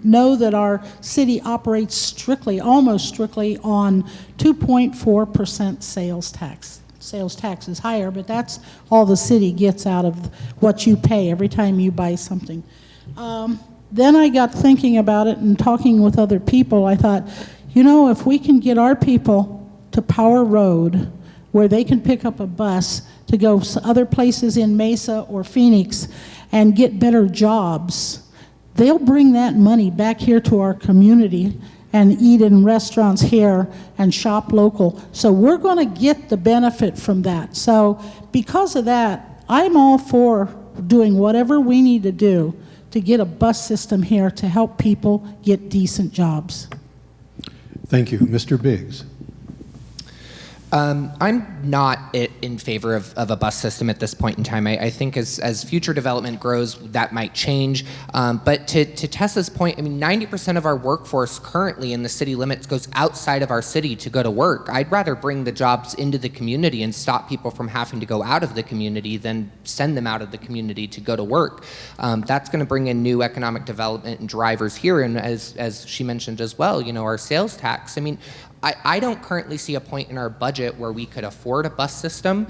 know that our city operates almost strictly on 2.4% sales tax. Sales tax is higher, but that's all the city gets out of what you pay every time you buy something. Then I got thinking about it and talking with other people. I thought, if we can get our people to Power Road, where they can pick up a bus to go other places in Mesa or Phoenix and get better jobs, they'll bring that money back here to our community and eat in restaurants here and shop local. So we're going to get the benefit from that. So because of that, I'm all for doing whatever we need to do to get a bus system here to help people get decent jobs. Thank you. Mr. Biggs? I'm not in favor of a bus system at this point in time. I think as future development grows, that might change. But to Tessa's point, 90% of our workforce currently in the city limits goes outside of our city to go to work. I'd rather bring the jobs into the community and stop people from having to go out of the community than send them out of the community to go to work. That's going to bring in new economic development and drivers here. And as she mentioned as well, our sales tax. I don't currently see a point in our budget where we could afford a bus system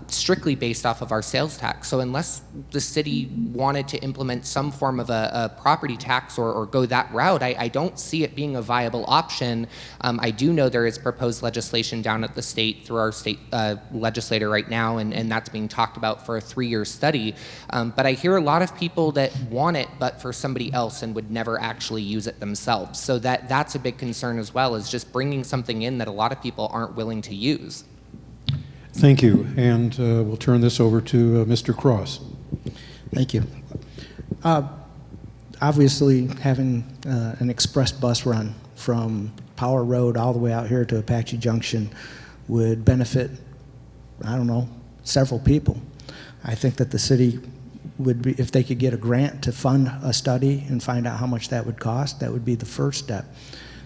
strictly based off of our sales tax. So unless the city wanted to implement some form of a property tax or go that route, I don't see it being a viable option. I do know there is proposed legislation down at the state through our state legislator right now, and that's being talked about for a 3-year study. But I hear a lot of people that want it, but for somebody else, and would never actually use it themselves. So that's a big concern as well, is just bringing something in that a lot of people aren't willing to use. Thank you. And we'll turn this over to Mr. Cross. Thank you. Obviously, having an express bus run from Power Road all the way out here to Apache Junction would benefit, I don't know, several people. I think that the city would be, if they could get a grant to fund a study and find out how much that would cost, that would be the first step.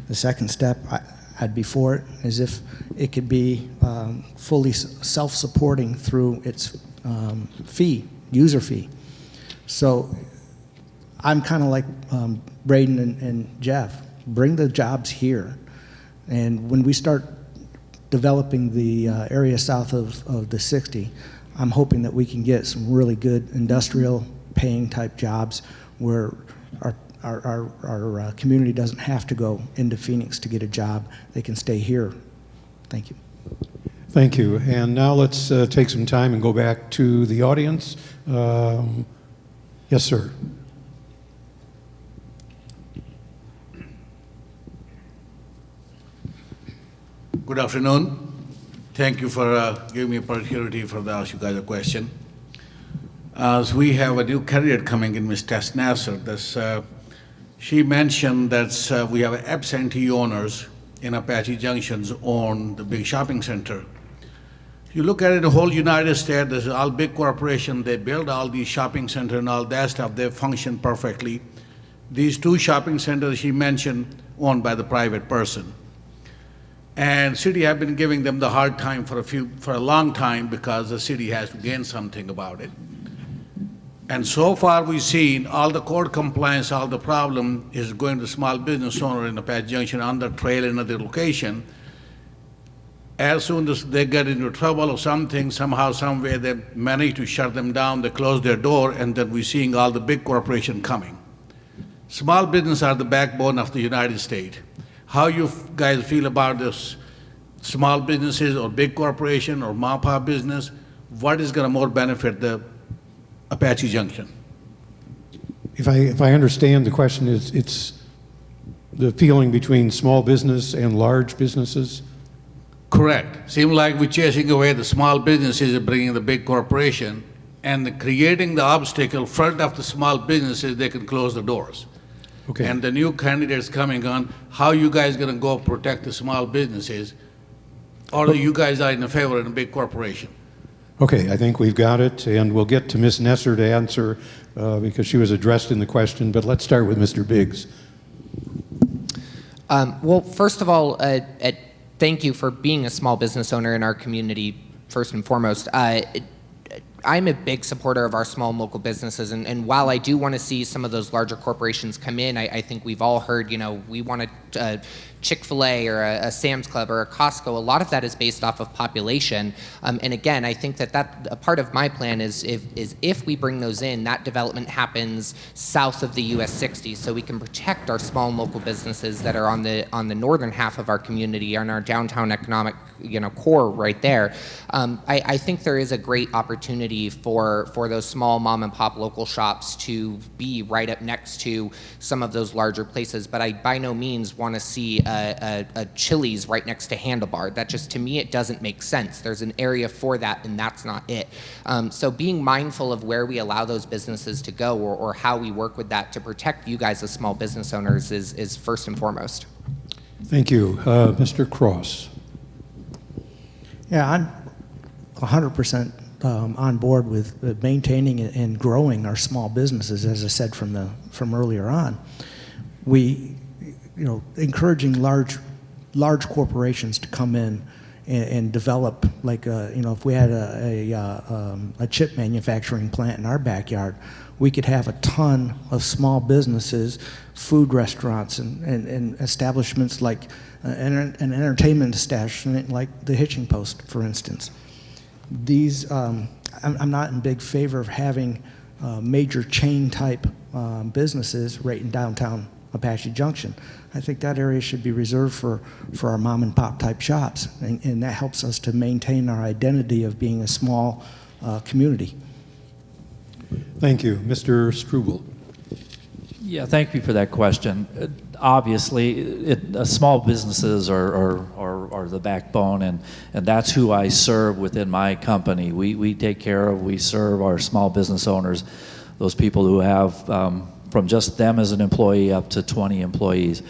The second step, I'd be for it, is if it could be fully self-supporting through its user fee. So I'm kind of like Braden and Jeff. Bring the jobs here. And when we start developing the area south of the 60, I'm hoping that we can get some really good industrial paying type jobs where our community doesn't have to go into Phoenix to get a job. They can stay here. Thank you. Thank you. And now let's take some time and go back to the audience. Yes, sir. Good afternoon. Thank you for giving me opportunity for to ask you guys a question. As we have a new candidate coming in, Ms. Tess Nasser, she mentioned that we have absentee owners in Apache Junctions own the big shopping center. You look at it, the whole United States, there's all big corporations, they build all these shopping centers and all that stuff, they function perfectly. These two shopping centers she mentioned owned by the private person. And city have been giving them the hard time for a long time because the city has to gain something about it. And so far we've seen all the code compliance, all the problem is going to small business owner in Apache Junction on the trail in another location. As soon as they get into trouble or something, somehow, some way they manage to shut them down, they close their door, and then we're seeing all the big corporations coming. Small business are the backbone of the United States. How you guys feel about this small businesses or big corporation or mom-pop business? What is going to more benefit the Apache Junction? If I understand the question, it's the feeling between small business and large businesses? Correct. Seems like we're chasing away the small businesses and bringing the big corporation and creating the obstacle in front of the small businesses, they can close the doors. Okay. And the new candidates coming on, how you guys going to go protect the small businesses? Or you guys are in favor of a big corporation? Okay, I think we've got it, and we'll get to Ms. Nesser to answer because she was addressed in the question, but let's start with Mr. Biggs. Well, first of all, thank you for being a small business owner in our community, first and foremost. I'm a big supporter of our small and local businesses, and while I do want to see some of those larger corporations come in, I think we've all heard, we want a Chick-fil-A or a Sam's Club or a Costco. A lot of that is based off of population, and again, I think that a part of my plan is if we bring those in, that development happens south of the US 60, so we can protect our small and local businesses that are on the northern half of our community, on our downtown economic core right there. I think there is a great opportunity for those small mom and pop local shops to be right up next to some of those larger places, but I by no means want to see a Chili's right next to Handlebar. That just, to me, it doesn't make sense. There's an area for that, and that's not it. So being mindful of where we allow those businesses to go or how we work with that to protect you guys as small business owners is first and foremost. Thank you. Mr. Cross. Yeah, I'm 100% on board with maintaining and growing our small businesses, as I said from earlier on. We, encouraging large corporations to come in and develop, like, if we had a chip manufacturing plant in our backyard, we could have a ton of small businesses, food restaurants, and establishments like an entertainment establishment like the Hitching Post, for instance. These, I'm not in big favor of having major chain type businesses right in downtown Apache Junction. I think that area should be reserved for our mom and pop type shops, and that helps us to maintain our identity of being a small community. Thank you. Mr. Struble. Yeah, thank you for that question. Obviously, small businesses are are the backbone, and that's who I serve within my company. We take care of, we serve our small business owners, those people who have from just them as an employee up to 20 employees.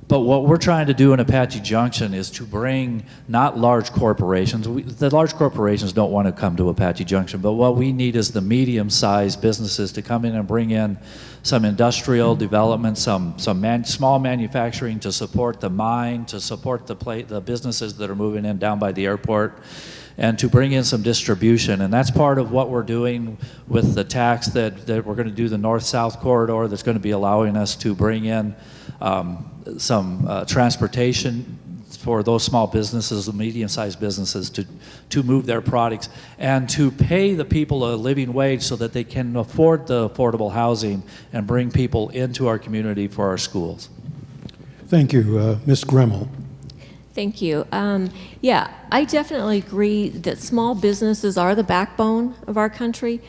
But what we're trying to do in Apache Junction is to bring not large corporations. The large corporations don't want to come to Apache Junction, but what we need is the medium-sized businesses to come in and bring in some industrial development, some small manufacturing to support the mine, to support the businesses that are moving in down by the airport, and to bring in some distribution. And that's part of what we're doing with the tax that we're going to do, the north-south corridor that's going to be allowing us to bring in some transportation for those small businesses, the medium-sized businesses, to move their products and to pay the people a living wage so that they can afford the affordable housing and bring people into our community for our schools. Thank you. Ms. Gremmel. Thank you. Yeah, I definitely agree that small businesses are the backbone of our country.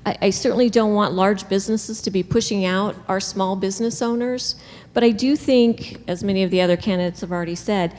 I certainly don't want large businesses to be pushing out our small business owners, but I do think, as many of the other candidates have already said,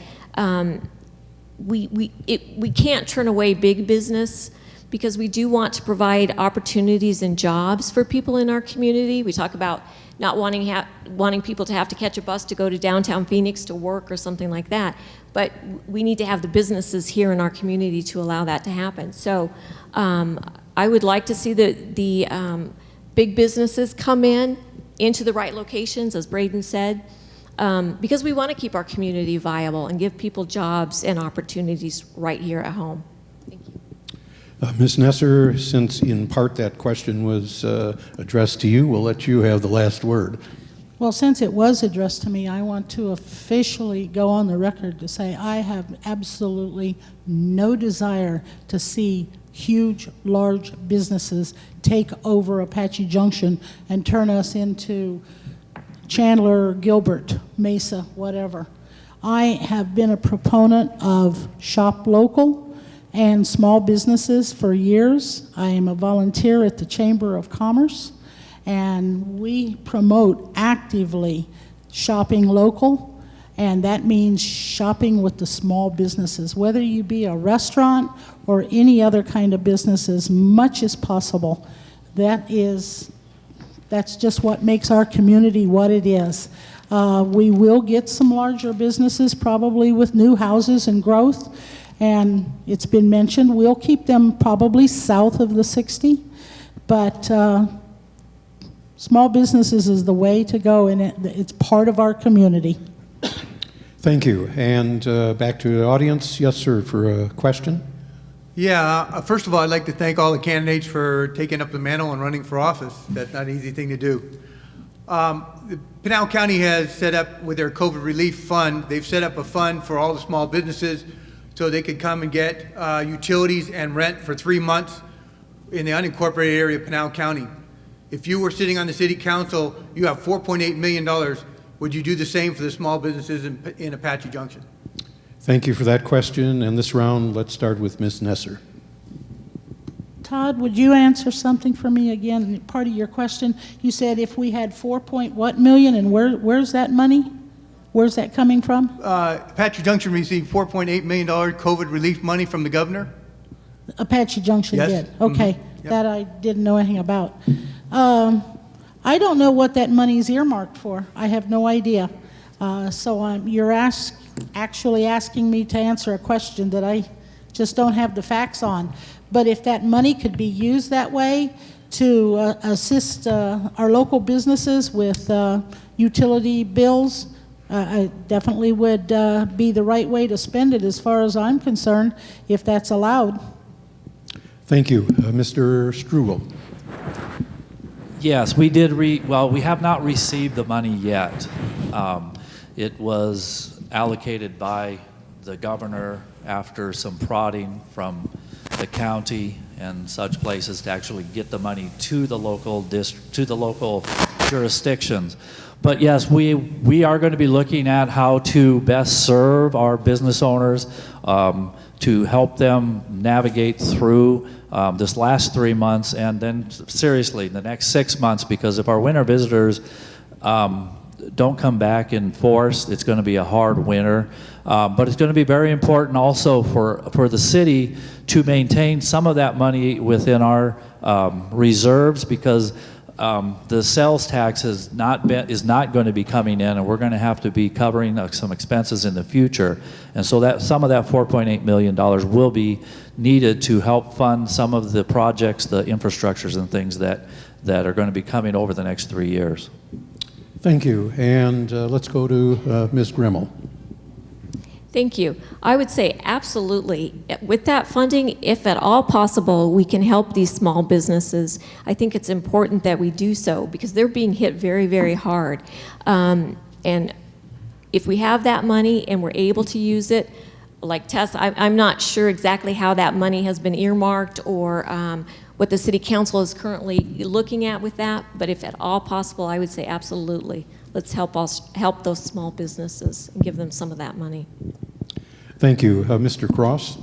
we can't turn away big business because we do want to provide opportunities and jobs for people in our community. We talk about not wanting people to have to catch a bus to go to downtown Phoenix to work or something like that, but we need to have the businesses here in our community to allow that to happen. So I would like to see the big businesses come into the right locations, as Braden said, because we want to keep our community viable and give people jobs and opportunities right here at home. Thank you. Ms. Nesser, since in part that question was addressed to you, we'll let you have the last word. Well, since it was addressed to me, I want to officially go on the record to say I have absolutely no desire to see huge, large businesses take over Apache Junction and turn us into Chandler, Gilbert, Mesa, whatever. I have been a proponent of shop local and small businesses for years. I am a volunteer at the Chamber of Commerce, and we promote actively shopping local, and that means shopping with the small businesses, whether you be a restaurant or any other kind of business, as much as possible. That's just what makes our community what it is. We will get some larger businesses, probably with new houses and growth, and it's been mentioned, we'll keep them probably south of the 60, but small businesses is the way to go, and it's part of our community. Thank you. And back to the audience. Yes, sir, for a question. Yeah, first of all, I'd like to thank all the candidates for taking up the mantle and running for office. That's not an easy thing to do. Pinal County has set up with their COVID relief fund, they've set up a fund for all the small businesses so they could come and get utilities and rent for 3 months in the unincorporated area of Pinal County. If you were sitting on the city council, you have $4.8 million. Would you do the same for the small businesses in Apache Junction? Thank you for that question. And this round, let's start with Ms. Nesser. Todd, would you answer something for me again? Part of your question, you said if we had what million, and where's that money? Where's that coming from? Apache Junction received $4.8 million COVID relief money from the governor. Apache Junction Yes. did. Okay, Mm-hmm. Yep. that I didn't know anything about. I don't know what that money's earmarked for. I have no idea. So you're actually asking me to answer a question that I just don't have the facts on. But if that money could be used that way to assist our local businesses with utility bills, it definitely would be the right way to spend it as far as I'm concerned, if that's allowed. Thank you. Mr. Strugel. Yes, we did we have not received the money yet. It was allocated by the governor after some prodding from the county and such places to actually get the money to the local jurisdictions. But yes, we are going to be looking at how to best serve our business owners, to help them navigate through this last 3 months, and then seriously the next 6 months, because if our winter visitors don't come back in force. It's going to be a hard winter, but it's going to be very important also for the city to maintain some of that money within our reserves, because the sales tax is not going to be coming in, and we're going to have to be covering some expenses in the future. And so that some of that $4.8 million will be needed to help fund some of the projects, the infrastructures and things that are going to be coming over the next 3 years. Thank you. And let's go to Ms. Grimmel. Thank you. I would say absolutely. With that funding, if at all possible, we can help these small businesses. I think it's important that we do so because they're being hit very, very hard. And if we have that money and we're able to use it, like Tess, I'm not sure exactly how that money has been earmarked or what the city council is currently looking at with that, but if at all possible, I would say absolutely. Let's help those small businesses and give them some of that money. Thank you. Mr. Cross?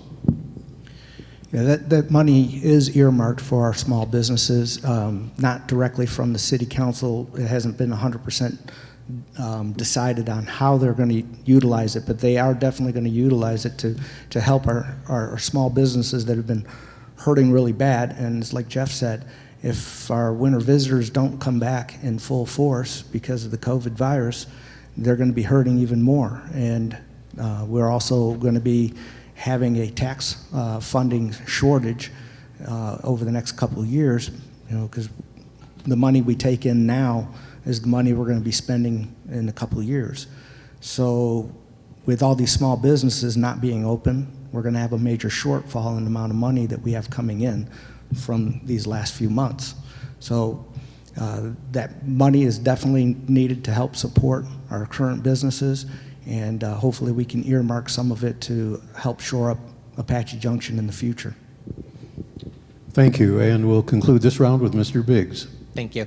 Yeah, that money is earmarked for our small businesses, not directly from the city council. It hasn't been 100% decided on how they're going to utilize it, but they are definitely going to utilize it to help our small businesses that have been hurting really bad. And it's like Jeff said, if our winter visitors don't come back in full force because of the COVID virus, they're going to be hurting even more. And we're also going to be having a tax funding shortage over the next couple of years, because the money we take in now is the money we're going to be spending in a couple of years. So with all these small businesses not being open, we're going to have a major shortfall in the amount of money that we have coming in from these last few months. So that money is definitely needed to help support our current businesses, and hopefully we can earmark some of it to help shore up Apache Junction in the future. Thank you, and we'll conclude this round with Mr. Biggs. Thank you.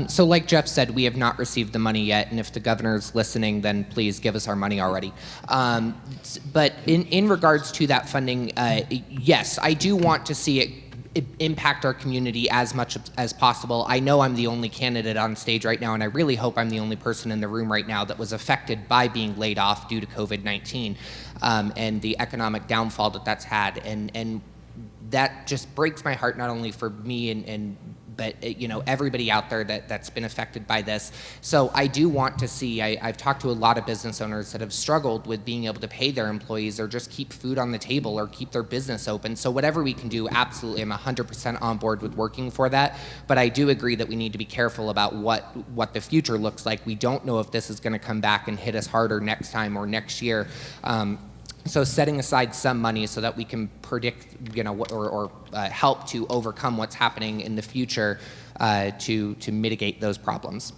So like Jeff said, we have not received the money yet, and if the governor's listening, then please give us our money already. But in regards to that funding, yes, I do want to see it impact our community as much as possible. I know I'm the only candidate on stage right now, and I really hope I'm the only person in the room right now that was affected by being laid off due to COVID-19 and the economic downfall that's had. And that just breaks my heart, not only for me but everybody out there that's been affected by this. So I do want to see, I've talked to a lot of business owners that have struggled with being able to pay their employees or just keep food on the table or keep their business open. So whatever we can do, absolutely, I'm 100% on board with working for that. But I do agree that we need to be careful about what the future looks like. We don't know if this is gonna come back and hit us harder next time or next year. So setting aside some money so that we can predict, or help to overcome what's happening in the future to mitigate those problems.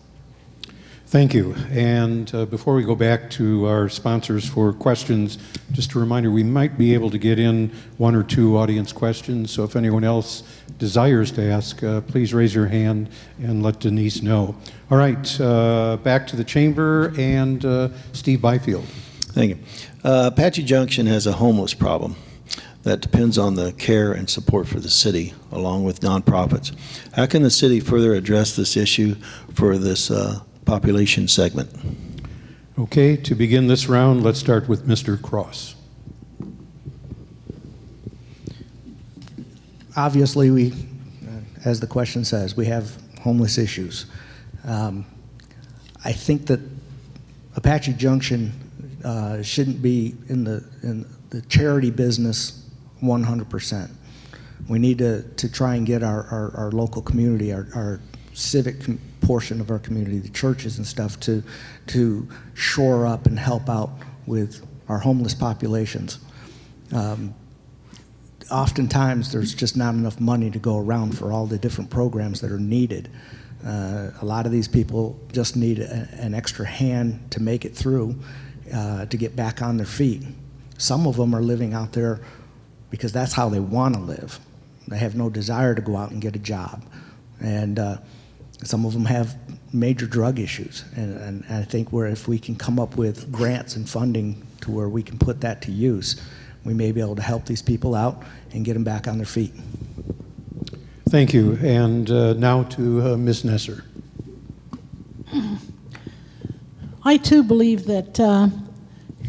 Thank you. And before we go back to our sponsors for questions, just a reminder, we might be able to get in one or two audience questions. So if anyone else desires to ask, please raise your hand and let Denise know. All right, back to the chamber and Steve Byfield. Thank you. Apache Junction has a homeless problem that depends on the care and support for the city, along with nonprofits. How can the city further address this issue for this population segment? Okay, to begin this round, let's start with Mr. Cross. Obviously, we, as the question says, we have homeless issues. I think that Apache Junction shouldn't be in the charity business 100%. We need to try and get our local community, our civic portion of our community, the churches and stuff, to shore up and help out with our homeless populations. Oftentimes, there's just not enough money to go around for all the different programs that are needed. A lot of these people just need an extra hand to make it through, to get back on their feet. Some of them are living out there because that's how they want to live. They have no desire to go out and get a job. And some of them have major drug issues. And I think if we can come up with grants and funding to where we can put that to use, we may be able to help these people out and get them back on their feet. Thank you. And now to Ms. Nesser. I too believe that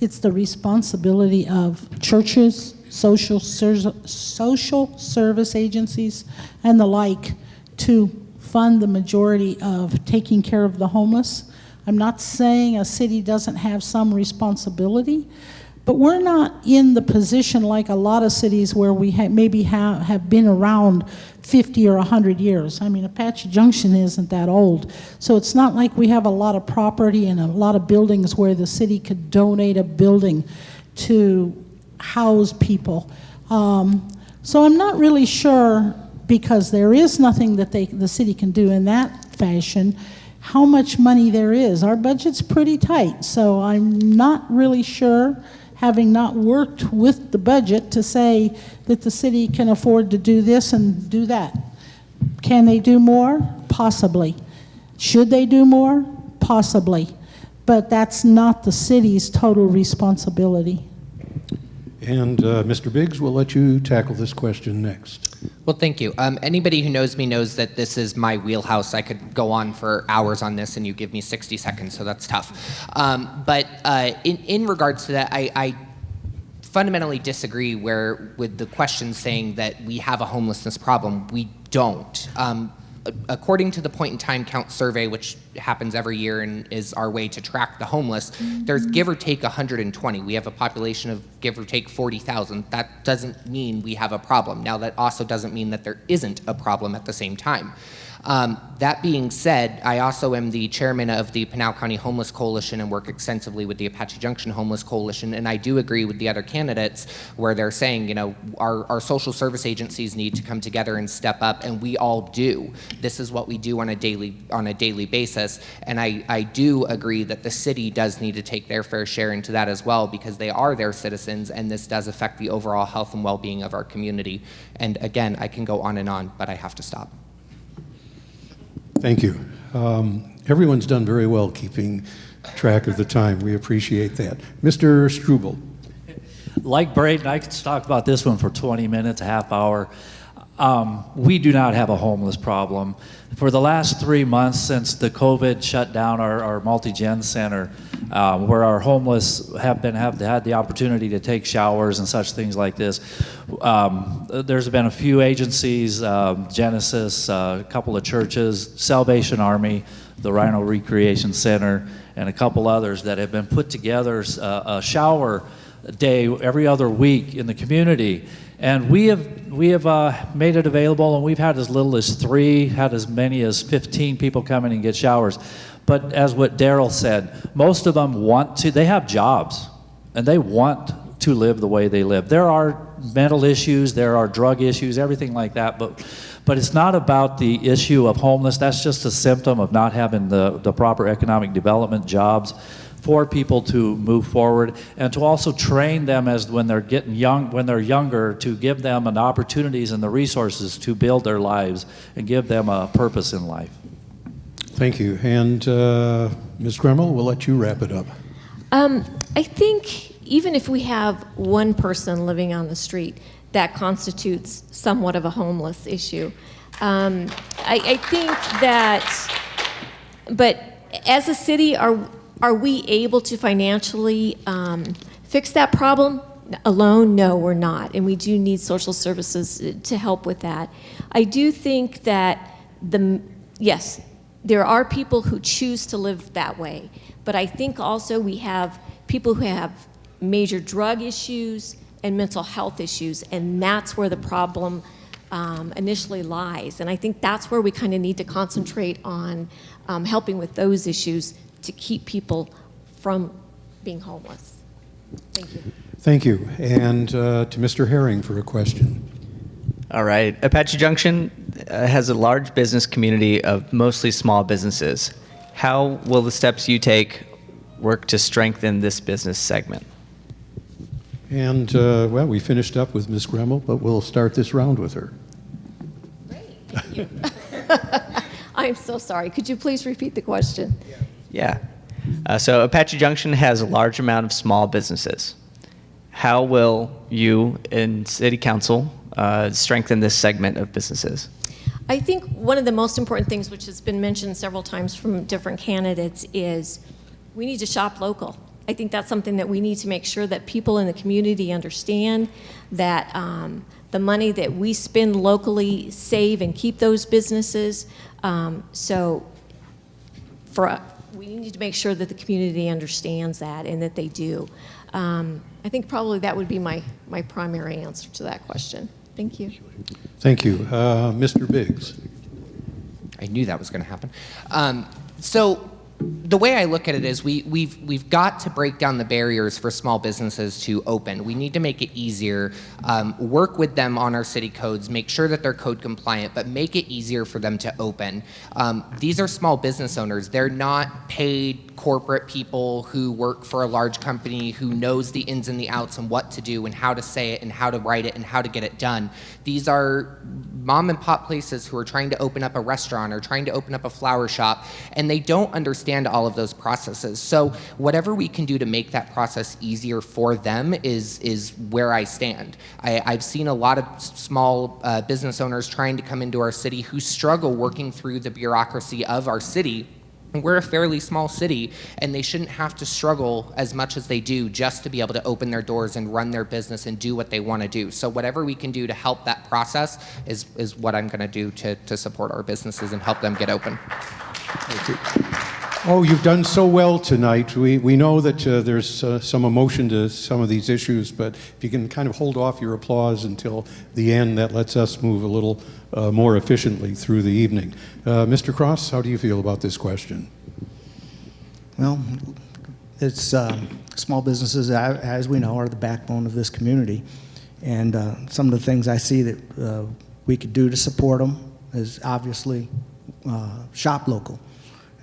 it's the responsibility of churches, social service agencies, and the like to fund the majority of taking care of the homeless. I'm not saying a city doesn't have some responsibility, but we're not in the position like a lot of cities where we maybe have been around 50 or 100 years. I mean, Apache Junction isn't that old. So it's not like we have a lot of property and a lot of buildings where the city could donate a building to house people. So I'm not really sure, because there is nothing that the city can do in that fashion, how much money there is. Our budget's pretty tight, so I'm not really sure, having not worked with the budget, to say that the city can afford to do this and do that. Can they do more? Possibly. Should they do more? Possibly. But that's not the city's total responsibility. And Mr. Biggs, we'll let you tackle this question next. Well, thank you. Anybody who knows me knows that this is my wheelhouse. I could go on for hours on this, and you give me 60 seconds, so that's tough. But in regards to that, I fundamentally disagree with the question saying that we have a homelessness problem. We don't. According to the point in time count survey, which happens every year and is our way to track the homeless, there's give or take 120. We have a population of give or take 40,000. That doesn't mean we have a problem. Now, that also doesn't mean that there isn't a problem at the same time. That being said, I also am the chairman of the Pinal County Homeless Coalition and work extensively with the Apache Junction Homeless Coalition, and I do agree with the other candidates where they're saying, you know, our social service agencies need to come together and step up, and we all do. This is what we do on a daily basis, and I do agree that the city does need to take their fair share into that as well, because they are their citizens, and this does affect the overall health and well-being of our community. And again, I can go on and on, but I have to stop. Thank you. Everyone's done very well keeping track of the time. We appreciate that. Mr. Struble. Like Braden, I could talk about this one for 20 minutes, a half hour. We do not have a homeless problem. For the last 3 months since the COVID shut down our multi-gen center, where our homeless have had the opportunity to take showers and such things like this, there's been a few agencies, Genesis, a couple of churches, Salvation Army, the Rhino Recreation Center, and a couple others that have been put together a shower day every other week in the community. And we have made it available, and we've had as little as 3, had as many as 15 people come in and get showers. But as what Daryl said, most of them they have jobs, and they want to live the way they live. There are mental issues, there are drug issues, everything like that, but it's not about the issue of homeless. That's just a symptom of not having the proper economic development jobs for people to move forward, and to also train them when they're younger, to give them an opportunities and the resources to build their lives and give them a purpose in life. Thank you. And Ms. Gremmel, we'll let you wrap it up. I think even if we have one person living on the street, that constitutes somewhat of a homeless issue. I think that, but as a city, are we able to financially fix that problem? Alone, no, we're not, and we do need social services to help with that. I do think that yes, there are people who choose to live that way, but I think also we have people who have major drug issues and mental health issues, and that's where the problem initially lies. And I think that's where we kind of need to concentrate on helping with those issues to keep people from being homeless. Thank you. Thank you. And to Mr. Herring for a question. All right. Apache Junction has a large business community of mostly small businesses. How will the steps you take work to strengthen this business segment? And, well, we finished up with Ms. Gremmel, but we'll start this round with her. Great. Thank you. I'm so sorry. Could you please repeat the question? Yeah. So Apache Junction has a large amount of small businesses. How will you in City Council strengthen this segment of businesses? I think one of the most important things, which has been mentioned several times from different candidates, is we need to shop local. I think that's something that we need to make sure that people in the community understand, that the money that we spend locally save and keep those businesses. We need to make sure that the community understands that and that they do. I think probably that would be my primary answer to that question. Thank you. Thank you. Mr. Biggs. I knew that was going to happen. So the way I look at it is we've got to break down the barriers for small businesses to open. We need to make it easier, work with them on our city codes, make sure that they're code compliant, but make it easier for them to open. These are small business owners. They're not paid corporate people who work for a large company who knows the ins and the outs and what to do and how to say it and how to write it and how to get it done. These are mom and pop places who are trying to open up a restaurant or trying to open up a flower shop, and they don't understand all of those processes. So whatever we can do to make that process easier for them is where I stand. I've seen a lot of small business owners trying to come into our city who struggle working through the bureaucracy of our city. We're a fairly small city, and they shouldn't have to struggle as much as they do just to be able to open their doors and run their business and do what they want to do. So whatever we can do to help that process is what I'm going to do to support our businesses and help them get open. Oh, you've done so well tonight. We know that there's some emotion to some of these issues, but if you can kind of hold off your applause until the end, that lets us move a little more efficiently through the evening. Mr. Cross, how do you feel about this question? Well, it's small businesses, as we know, are the backbone of this community. And some of the things I see that we could do to support them is obviously shop local.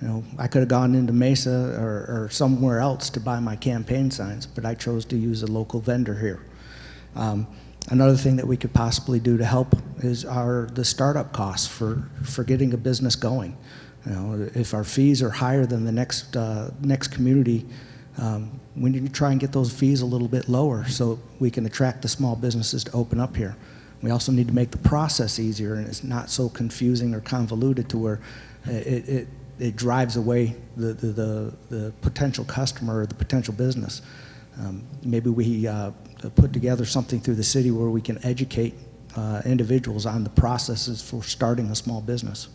You know, I could have gone into Mesa or somewhere else to buy my campaign signs, but I chose to use a local vendor here. Another thing that we could possibly do to help is the startup costs for getting a business going. You know, if our fees are higher than the next community, we need to try and get those fees a little bit lower so we can attract the small businesses to open up here. We also need to make the process easier, and it's not so confusing or convoluted to where it drives away the potential customer or the potential business. Maybe we put together something through the city where we can educate individuals on the processes for starting a small business.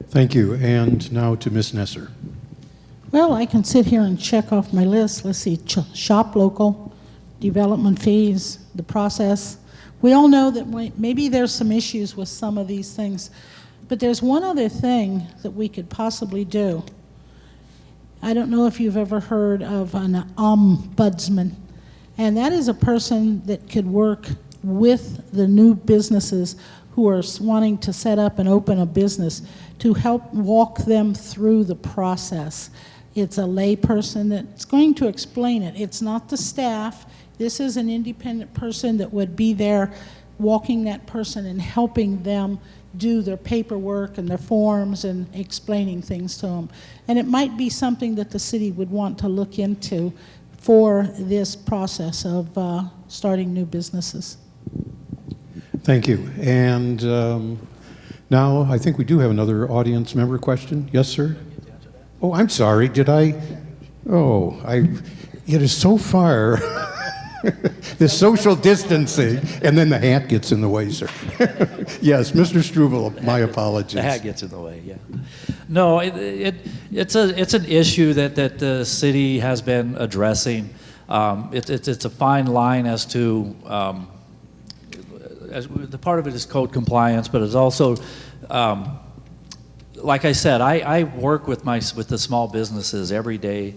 Thank you. And now to Ms. Nesser. Well, I can sit here and check off my list. Let's see, shop local, development fees, the process. We all know that maybe there's some issues with some of these things, but there's one other thing that we could possibly do. I don't know if you've ever heard of an ombudsman, and that is a person that could work with the new businesses who are wanting to set up and open a business to help walk them through the process. It's a lay person that's going to explain it. It's not the staff. This is an independent person that would be there walking that person and helping them do their paperwork and their forms and explaining things to them. And it might be something that the city would want to look into for this process of starting new businesses. Thank you. And now I think we do have another audience member question. Yes, sir? Oh, I'm sorry. Did I? Oh, it is so far. The social distancing, and then the hat gets in the way, sir. Yes, Mr. Struble, my apologies. The hat gets in the way, yeah. No, it's an issue that the city has been addressing. It's a fine line as to, the part of it is code compliance, but it's also, like I said, I work with the small businesses every day,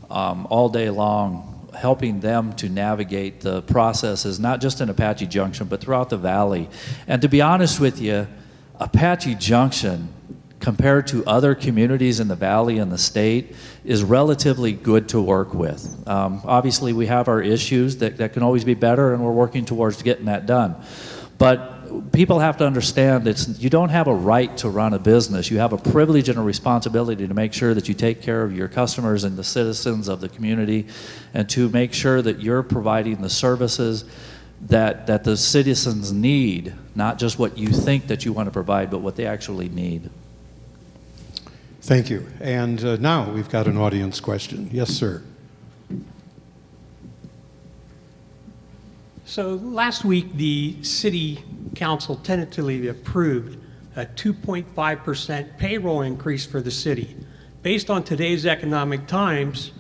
all day long, helping them to navigate the processes, not just in Apache Junction, but throughout the valley. And to be honest with you, Apache Junction, compared to other communities in the valley and the state, is relatively good to work with. Obviously, we have our issues that can always be better, and we're working towards getting that done. But people have to understand that you don't have a right to run a business. You have a privilege and a responsibility to make sure that you take care of your customers and the citizens of the community, and to make sure that you're providing the services that the citizens need, not just what you think that you want to provide, but what they actually need. Thank you. And now we've got an audience question. Yes, sir. So last week, the city council tentatively approved a 2.5% payroll increase for the city. Based on today's economic times,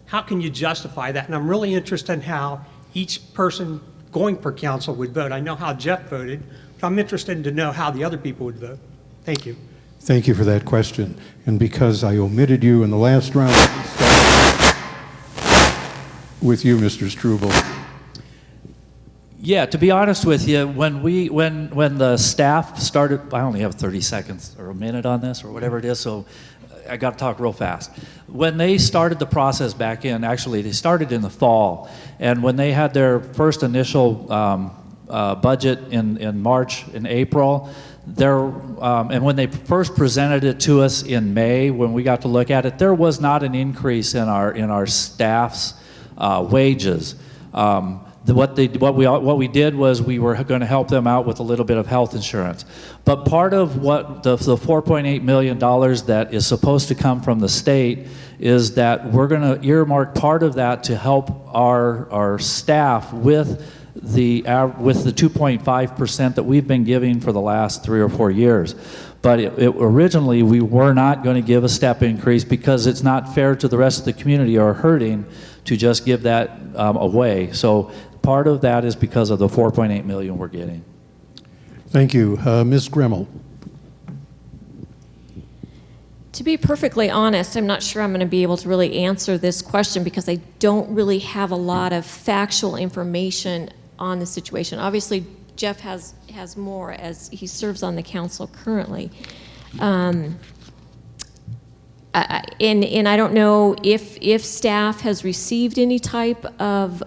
how can you justify that? And I'm really interested in how each person going for council would vote. I know how Jeff voted, but I'm interested to know how the other people would vote. Thank you. Thank you for that question. And because I omitted you in the last round, let me start with you, Mr. Struble. Yeah, to be honest with you, when the staff started, I only have 30 seconds or a minute on this or whatever it is, so I got to talk real fast. When they started the process back in, actually they started in the fall, and when they had their first initial budget in March and April, and when they first presented it to us in May, when we got to look at it, there was not an increase in our staff's wages. What we did was we were going to help them out with a little bit of health insurance. But part of what the $4.8 million that is supposed to come from the state is that we're going to earmark part of that to help our staff with the 2.5% that we've been giving for the last 3 or 4 years. But originally we were not going to give a step increase because it's not fair to the rest of the community or hurting to just give that away. So part of that is because of the $4.8 million we're getting. Thank you. Ms. Gremmel. To be perfectly honest, I'm not sure I'm going to be able to really answer this question because I don't really have a lot of factual information on the situation. Obviously, Jeff has more as he serves on the council currently. And I don't know if staff has received any type of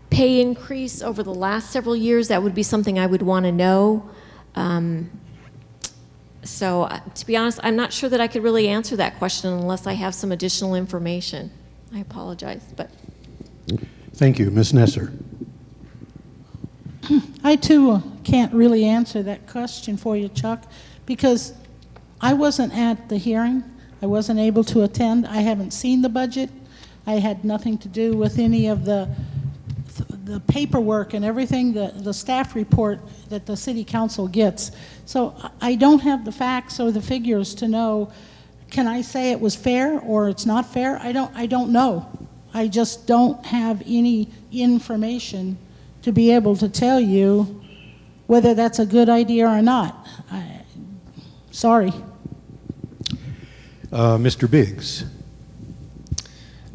pay increase over the last several years. That would be something I would want to know. So to be honest, I'm not sure that I could really answer that question unless I have some additional information. I apologize, but. Thank you. Ms. Nesser. I too can't really answer that question for you, Chuck, because I wasn't at the hearing. I wasn't able to attend. I haven't seen the budget. I had nothing to do with any of the paperwork and everything, the staff report that the city council gets. So I don't have the facts or the figures to know, can I say it was fair or it's not fair? I don't know. I just don't have any information to be able to tell you whether that's a good idea or not. Sorry. Mr. Biggs.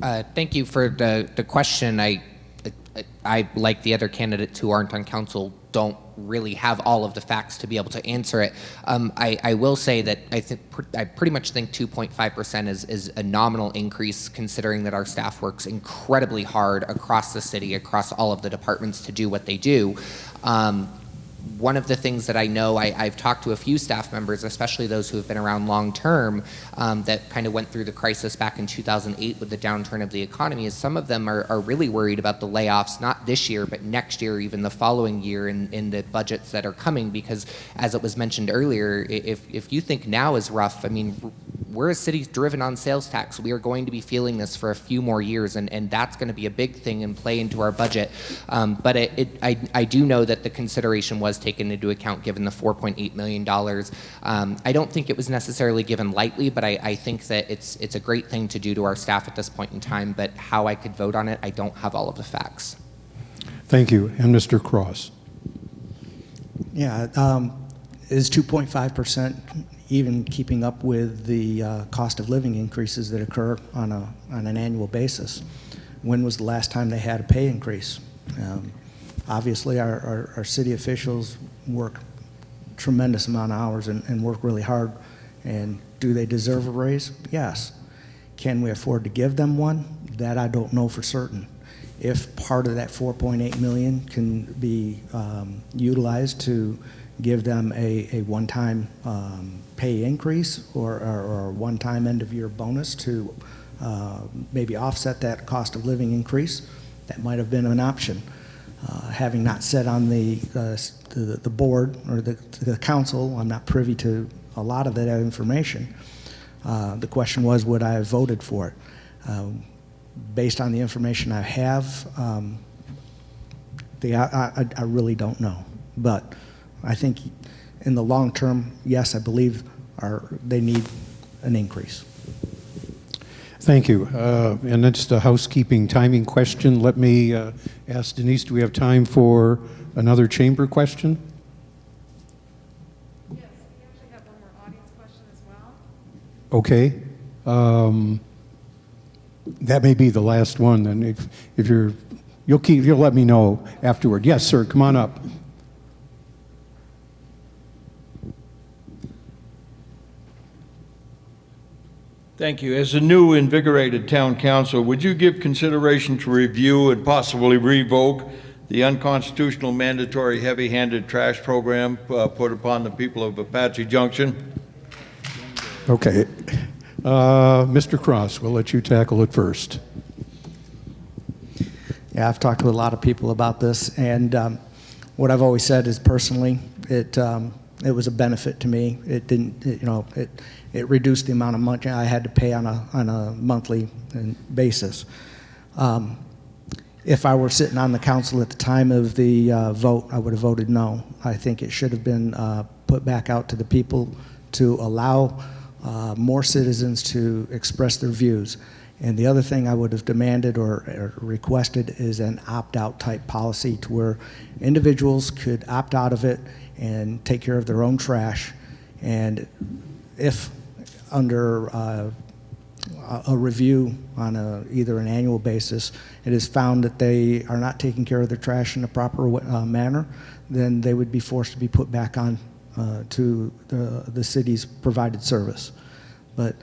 Thank you for the question. I, like the other candidates who aren't on council, don't really have all of the facts to be able to answer it. I will say that I pretty much think 2.5% is a nominal increase, considering that our staff works incredibly hard across the city, across all of the departments to do what they do. One of the things that I know, I've talked to a few staff members, especially those who have been around long term, that kind of went through the crisis back in 2008 with the downturn of the economy, is some of them are really worried about the layoffs, not this year, but next year, even the following year in the budgets that are coming, because as it was mentioned earlier, if you think now is rough, I mean, we're a city driven on sales tax. We are going to be feeling this for a few more years, and that's going to be a big thing and play into our budget. But I do know that the consideration was taken into account given the $4.8 million. I don't think it was necessarily given lightly, but I think that it's a great thing to do to our staff at this point in time, but how I could vote on it, I don't have all of the facts. Thank you. And Mr. Cross. Yeah, is 2.5% even keeping up with the cost of living increases that occur on an annual basis? When was the last time they had a pay increase? Obviously, our city officials work tremendous amount of hours and work really hard. And do they deserve a raise? Yes. Can we afford to give them one? That I don't know for certain. If part of that $4.8 million can be utilized to give them a one-time pay increase or a one-time end-of-year bonus to maybe offset that cost of living increase, that might have been an option. Having not sat on the board or the council, I'm not privy to a lot of that information. The question was, would I have voted for it? Based on the information I have, I really don't know. But I think in the long term, yes, I believe they need an increase. Thank you. And that's the housekeeping timing question. Let me ask Denise, do we have time for another chamber question? Yes, we actually have one more audience question as well. Okay. That may be the last one, then. If you'll let me know afterward. Yes, sir, come on up. Thank you. As a new invigorated town council, would you give consideration to review and possibly revoke the unconstitutional mandatory heavy-handed trash program put upon the people of Apache Junction? Okay. Mr. Cross, we'll let you tackle it first. Yeah, I've talked to a lot of people about this, and what I've always said is personally, it was a benefit to me. It didn't, it reduced the amount of money I had to pay on a monthly basis. If I were sitting on the council at the time of the vote, I would have voted no. I think it should have been put back out to the people to allow more citizens to express their views. And the other thing I would have demanded or requested is an opt-out type policy to where individuals could opt out of it and take care of their own trash. And if under a review on either an annual basis, it is found that they are not taking care of their trash in a proper manner, then they would be forced to be put back on to the city's provided service. But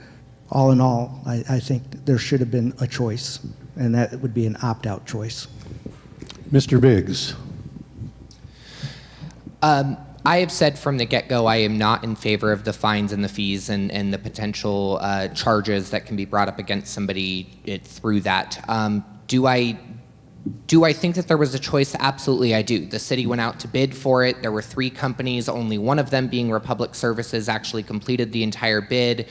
all in all, I think there should have been a choice, and that would be an opt-out choice. Mr. Biggs. I have said from the get-go I am not in favor of the fines and the fees and the potential charges that can be brought up against somebody through that. Do I think that there was a choice? Absolutely, I do. The city went out to bid for it. There were 3 companies, only one of them being Republic Services actually completed the entire bid.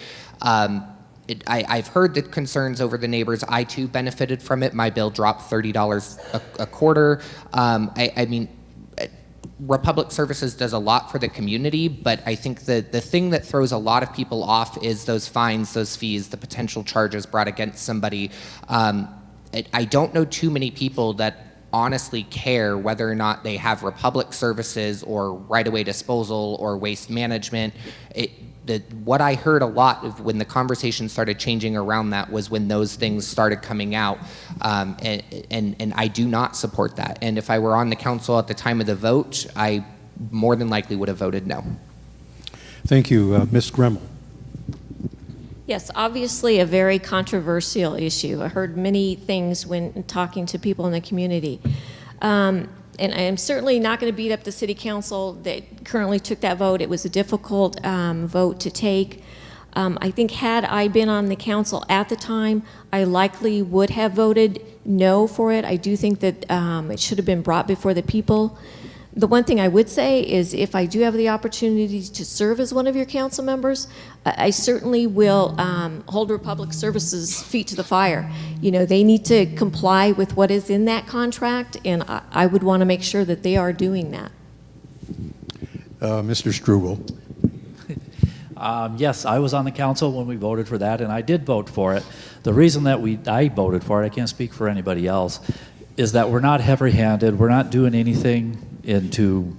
I've heard the concerns over the neighbors. I too benefited from it. My bill dropped $30 a quarter. I mean, Republic Services does a lot for the community, but I think that the thing that throws a lot of people off is those fines, those fees, the potential charges brought against somebody. I don't know too many people that honestly care whether or not they have Republic Services or right-of-way disposal or waste management. What I heard a lot of when the conversation started changing around that was when those things started coming out, and I do not support that. And if I were on the council at the time of the vote, I more than likely would have voted no. Thank you. Ms. Gremmel. Yes, obviously a very controversial issue. I heard many things when talking to people in the community. And I am certainly not going to beat up the city council that currently took that vote. It was a difficult vote to take. I think had I been on the council at the time, I likely would have voted no for it. I do think that it should have been brought before the people. The one thing I would say is if I do have the opportunity to serve as one of your council members, I certainly will hold Republic Services' feet to the fire. You know, they need to comply with what is in that contract, and I would want to make sure that they are doing that. Mr. Strugel. Yes, I was on the council when we voted for that, and I did vote for it. The reason that I voted for it, I can't speak for anybody else, is that we're not heavy-handed. We're not doing anything to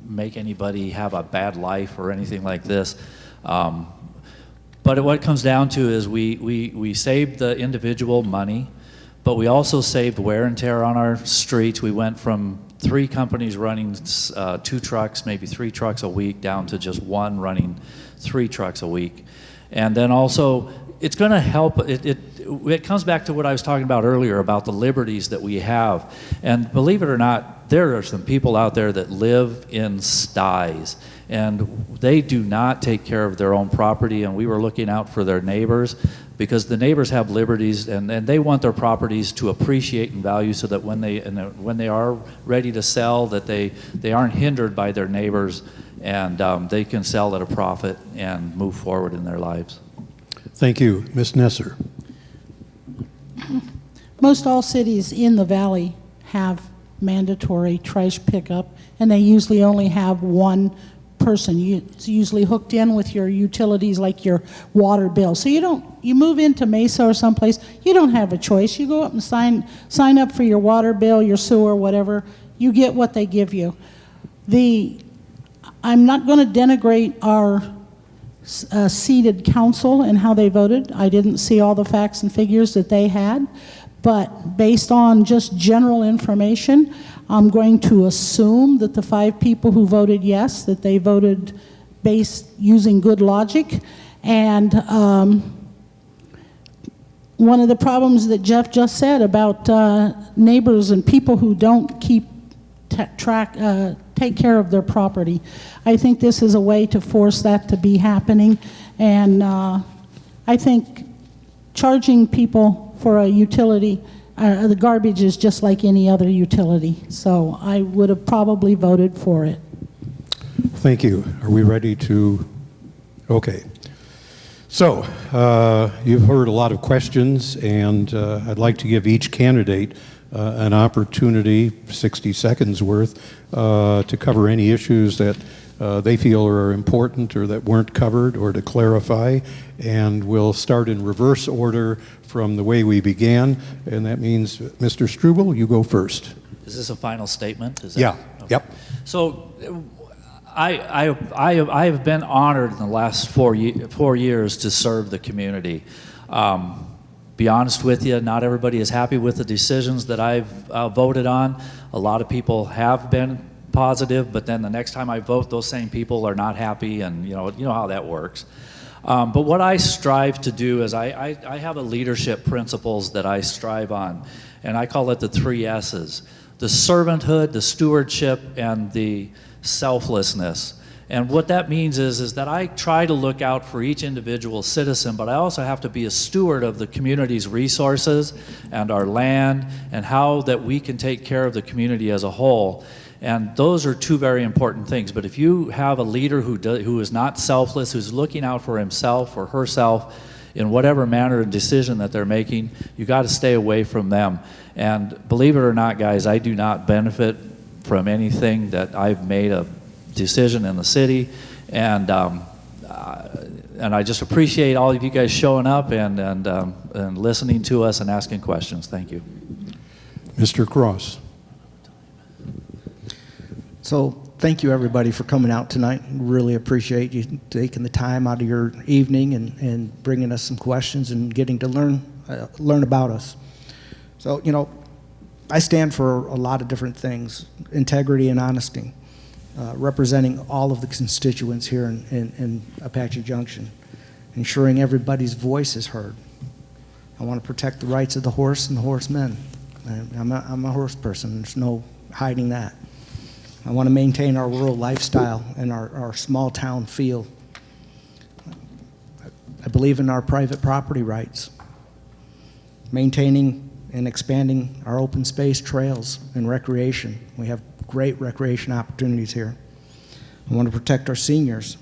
make anybody have a bad life or anything like this. But what it comes down to is we saved the individual money, but we also saved wear and tear on our streets. We went from 3 companies running 2 trucks, maybe 3 trucks a week, down to just 1 running 3 trucks a week. And then also, it's going to help. It comes back to what I was talking about earlier about the liberties that we have. And believe it or not, there are some people out there that live in sties, and they do not take care of their own property, and we were looking out for their neighbors because the neighbors have liberties, and they want their properties to appreciate in value so that when they are ready to sell, that they aren't hindered by their neighbors and they can sell at a profit and move forward in their lives. Thank you. Ms. Nesser. Most all cities in the valley have mandatory trash pickup, and they usually only have one person. It's usually hooked in with your utilities, like your water bill. So you move into Mesa or someplace, you don't have a choice. You go up and sign up for your water bill, your sewer, whatever. You get what they give you. I'm not going to denigrate our seated council and how they voted. I didn't see all the facts and figures that they had, but based on just general information, I'm going to assume that the 5 people who voted yes, that they voted using good logic. And one of the problems that Jeff just said about neighbors and people who don't take care of their property, I think this is a way to force that to be happening. And I think charging people for a utility, the garbage is just like any other utility. So I would have probably voted for it. Thank you. Are we ready to? Okay. So you've heard a lot of questions, and I'd like to give each candidate an opportunity, 60 seconds worth, to cover any issues that they feel are important or that weren't covered, or to clarify. And we'll start in reverse order from the way we began, and that means, Mr. Struble, you go first. Is this a final statement? Yeah. Okay. Yep. So I have been honored in the last 4 years to serve the community. Be honest with you, not everybody is happy with the decisions that I've voted on. A lot of people have been positive, but then the next time I vote, those same people are not happy, and you know how that works. But what I strive to do is I have a leadership principles that I strive on, and I call it the 3 S's: the servanthood, the stewardship, and the selflessness. And what that means is that I try to look out for each individual citizen, but I also have to be a steward of the community's resources and our land, and how that we can take care of the community as a whole. And those are 2 very important things. But if you have a leader who is not selfless, who's looking out for himself or herself in whatever manner of decision that they're making, you got to stay away from them. And believe it or not, guys, I do not benefit from anything that I've made a decision in the city. And I just appreciate all of you guys showing up and listening to us and asking questions. Thank you. Mr. Cross. So thank you, everybody, for coming out tonight. Really appreciate you taking the time out of your evening and bringing us some questions and getting to learn about us. So, I stand for a lot of different things: integrity and honesty, representing all of the constituents here in Apache Junction, ensuring everybody's voice is heard. I want to protect the rights of the horse and the horsemen. I'm a horse person. There's no hiding that. I want to maintain our rural lifestyle and our small town feel. I believe in our private property rights, maintaining and expanding our open space trails and recreation. We have great recreation opportunities here. I want to protect our seniors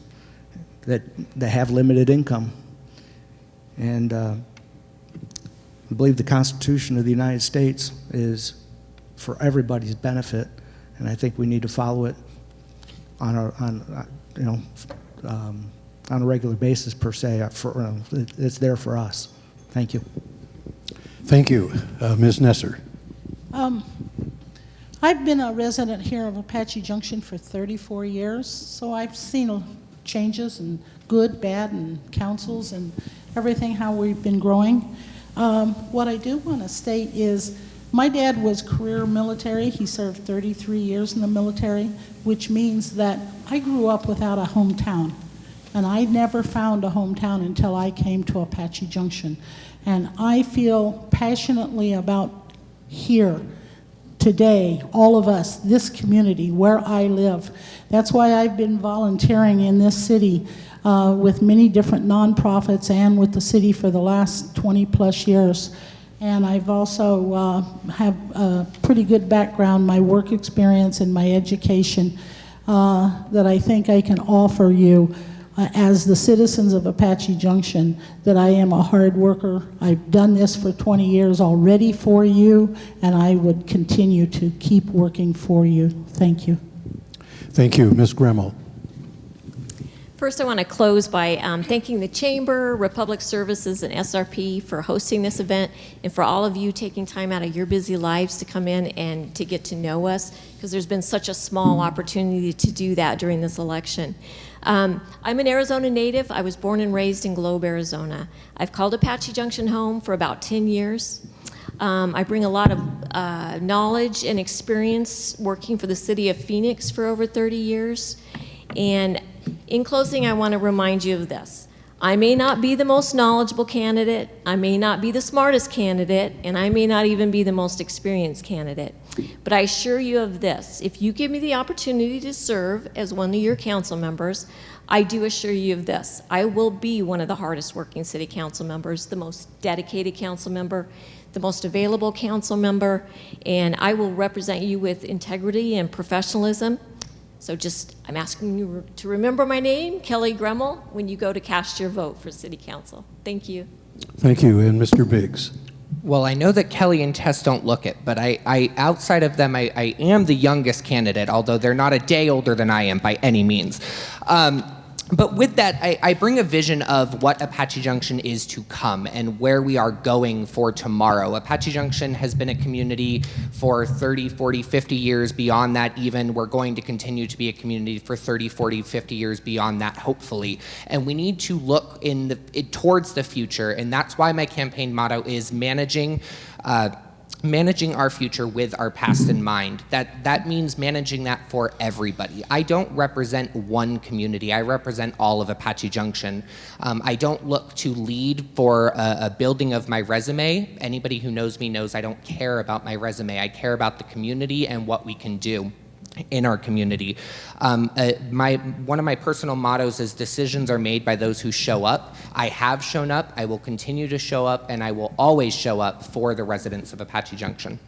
that have limited income. And I believe the Constitution of the United States is for everybody's benefit, and I think we need to follow it on a regular basis, per se. It's there for us. Thank you. Thank you. Ms. Nesser. I've been a resident here of Apache Junction for 34 years, so I've seen changes, and good, bad, and councils and everything, how we've been growing. What I do want to state is my dad was career military. He served 33 years in the military, which means that I grew up without a hometown. And I never found a hometown until I came to Apache Junction. And I feel passionately about here today, all of us, this community, where I live. That's why I've been volunteering in this city with many different nonprofits and with the city for the last 20 plus years. And I've also have a pretty good background, my work experience and my education. that I think I can offer you as the citizens of Apache Junction, that I am a hard worker. I've done this for 20 years already for you, and I would continue to keep working for you. Thank you. Thank you. Ms. Gremmel. First, I want to close by thanking the Chamber, Republic Services, and SRP for hosting this event, and for all of you taking time out of your busy lives to come in and to get to know us, because there's been such a small opportunity to do that during this election. I'm an Arizona native. I was born and raised in Globe, Arizona. I've called Apache Junction home for about 10 years. I bring a lot of knowledge and experience working for the city of Phoenix for over 30 years. And in closing, I want to remind you of this. I may not be the most knowledgeable candidate, I may not be the smartest candidate, and I may not even be the most experienced candidate. But I assure you of this, if you give me the opportunity to serve as one of your council members, I do assure you of this. I will be one of the hardest working city council members, the most dedicated council member, the most available council member, and I will represent you with integrity and professionalism. So I'm asking you to remember my name, Kelly Gremmel, when you go to cast your vote for City Council. Thank you. Thank you. And Mr. Biggs. Well, I know that Kelly and Tess don't look it, but I outside of them, I am the youngest candidate, although they're not a day older than I am by any means. But with that, I bring a vision of what Apache Junction is to come and where we are going for tomorrow. Apache Junction has been a community for 30, 40, 50 years. Beyond that even, we're going to continue to be a community for 30, 40, 50 years beyond that, hopefully. And we need to look towards the future, and that's why my campaign motto is managing our future with our past in mind. That means managing that for everybody. I don't represent one community. I represent all of Apache Junction. I don't look to lead for a building of my resume. Anybody who knows me knows I don't care about my resume. I care about the community and what we can do in our community. One of my personal mottos is decisions are made by those who show up. I have shown up, I will continue to show up, and I will always show up for the residents of Apache Junction.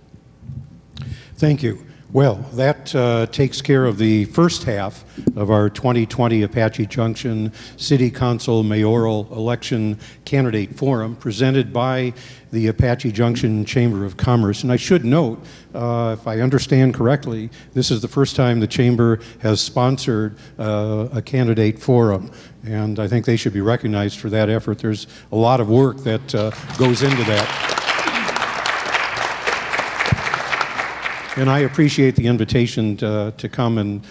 Thank you. Well, that takes care of the first half of our 2020 Apache Junction City Council Mayoral Election Candidate Forum presented by the Apache Junction Chamber of Commerce. And I should note, if I understand correctly, this is the first time the Chamber has sponsored a candidate forum. And I think they should be recognized for that effort. There's a lot of work that goes into that. And I appreciate the invitation to come and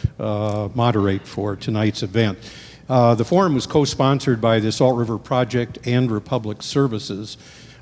moderate for tonight's event. The forum was co-sponsored by the Salt River Project and Republic Services.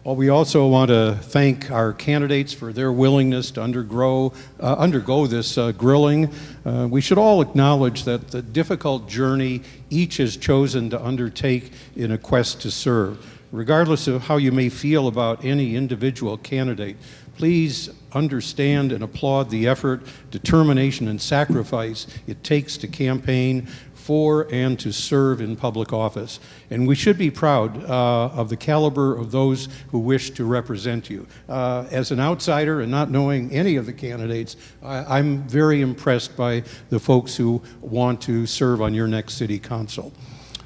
We also want to thank our candidates for their willingness to undergo this grilling. We should all acknowledge that the difficult journey each has chosen to undertake in a quest to serve. Regardless of how you may feel about any individual candidate, please understand and applaud the effort, determination, and sacrifice it takes to campaign for and to serve in public office. And we should be proud of the caliber of those who wish to represent you. As an outsider and not knowing any of the candidates, I'm very impressed by the folks who want to serve on your next city council.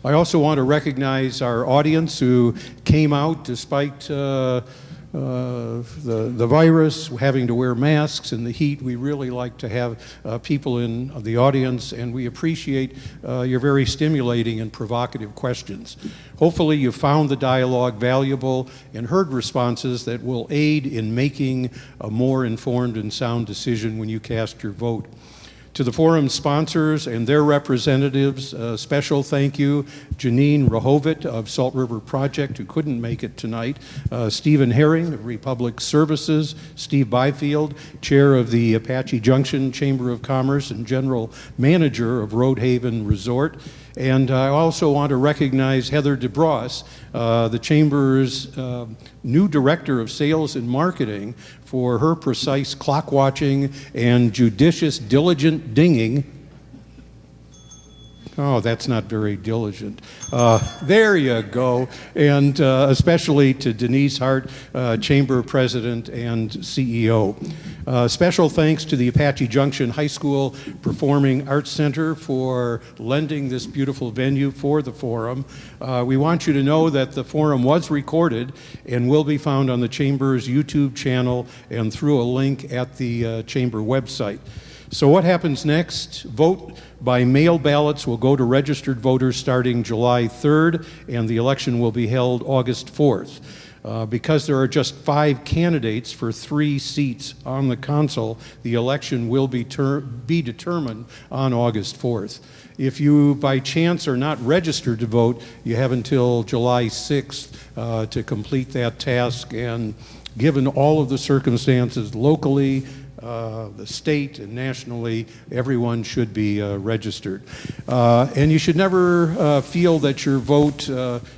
I also want to recognize our audience who came out despite the virus, having to wear masks in the heat. We really like to have people in the audience, and we appreciate your very stimulating and provocative questions. Hopefully you found the dialogue valuable and heard responses that will aid in making a more informed and sound decision when you cast your vote. To the forum sponsors and their representatives, a special thank you. Janine Rahovit of Salt River Project, who couldn't make it tonight. Stephen Herring of Republic Services. Steve Byfield, Chair of the Apache Junction Chamber of Commerce and General Manager of Roadhaven Resort. And I also want to recognize Heather DeBross, the Chamber's new Director of Sales and Marketing, for her precise clock watching and judicious, diligent dinging Oh, that's not very diligent. There you go. And especially to Denise Hart, Chamber President and CEO. Special thanks to the Apache Junction High School Performing Arts Center for lending this beautiful venue for the forum. We want you to know that the forum was recorded and will be found on the Chamber's YouTube channel and through a link at the Chamber website. So what happens next? Vote by mail ballots will go to registered voters starting July 3rd, and the election will be held August 4th. Because there are just 5 candidates for 3 seats on the council, the election will be determined on August 4th. If you, by chance, are not registered to vote, you have until July 6th to complete that task, and given all of the circumstances locally, the state and nationally, everyone should be registered. And you should never feel that your vote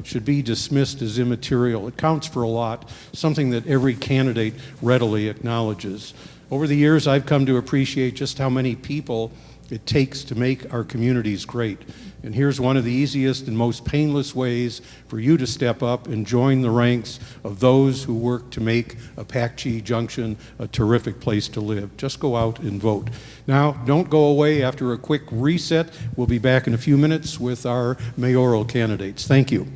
should be dismissed as immaterial. It counts for a lot, something that every candidate readily acknowledges. Over the years, I've come to appreciate just how many people it takes to make our communities great. And here's one of the easiest and most painless ways for you to step up and join the ranks of those who work to make Apache Junction a terrific place to live. Just go out and vote. Now, don't go away. After a quick reset, we'll be back in a few minutes with our mayoral candidates. Thank you.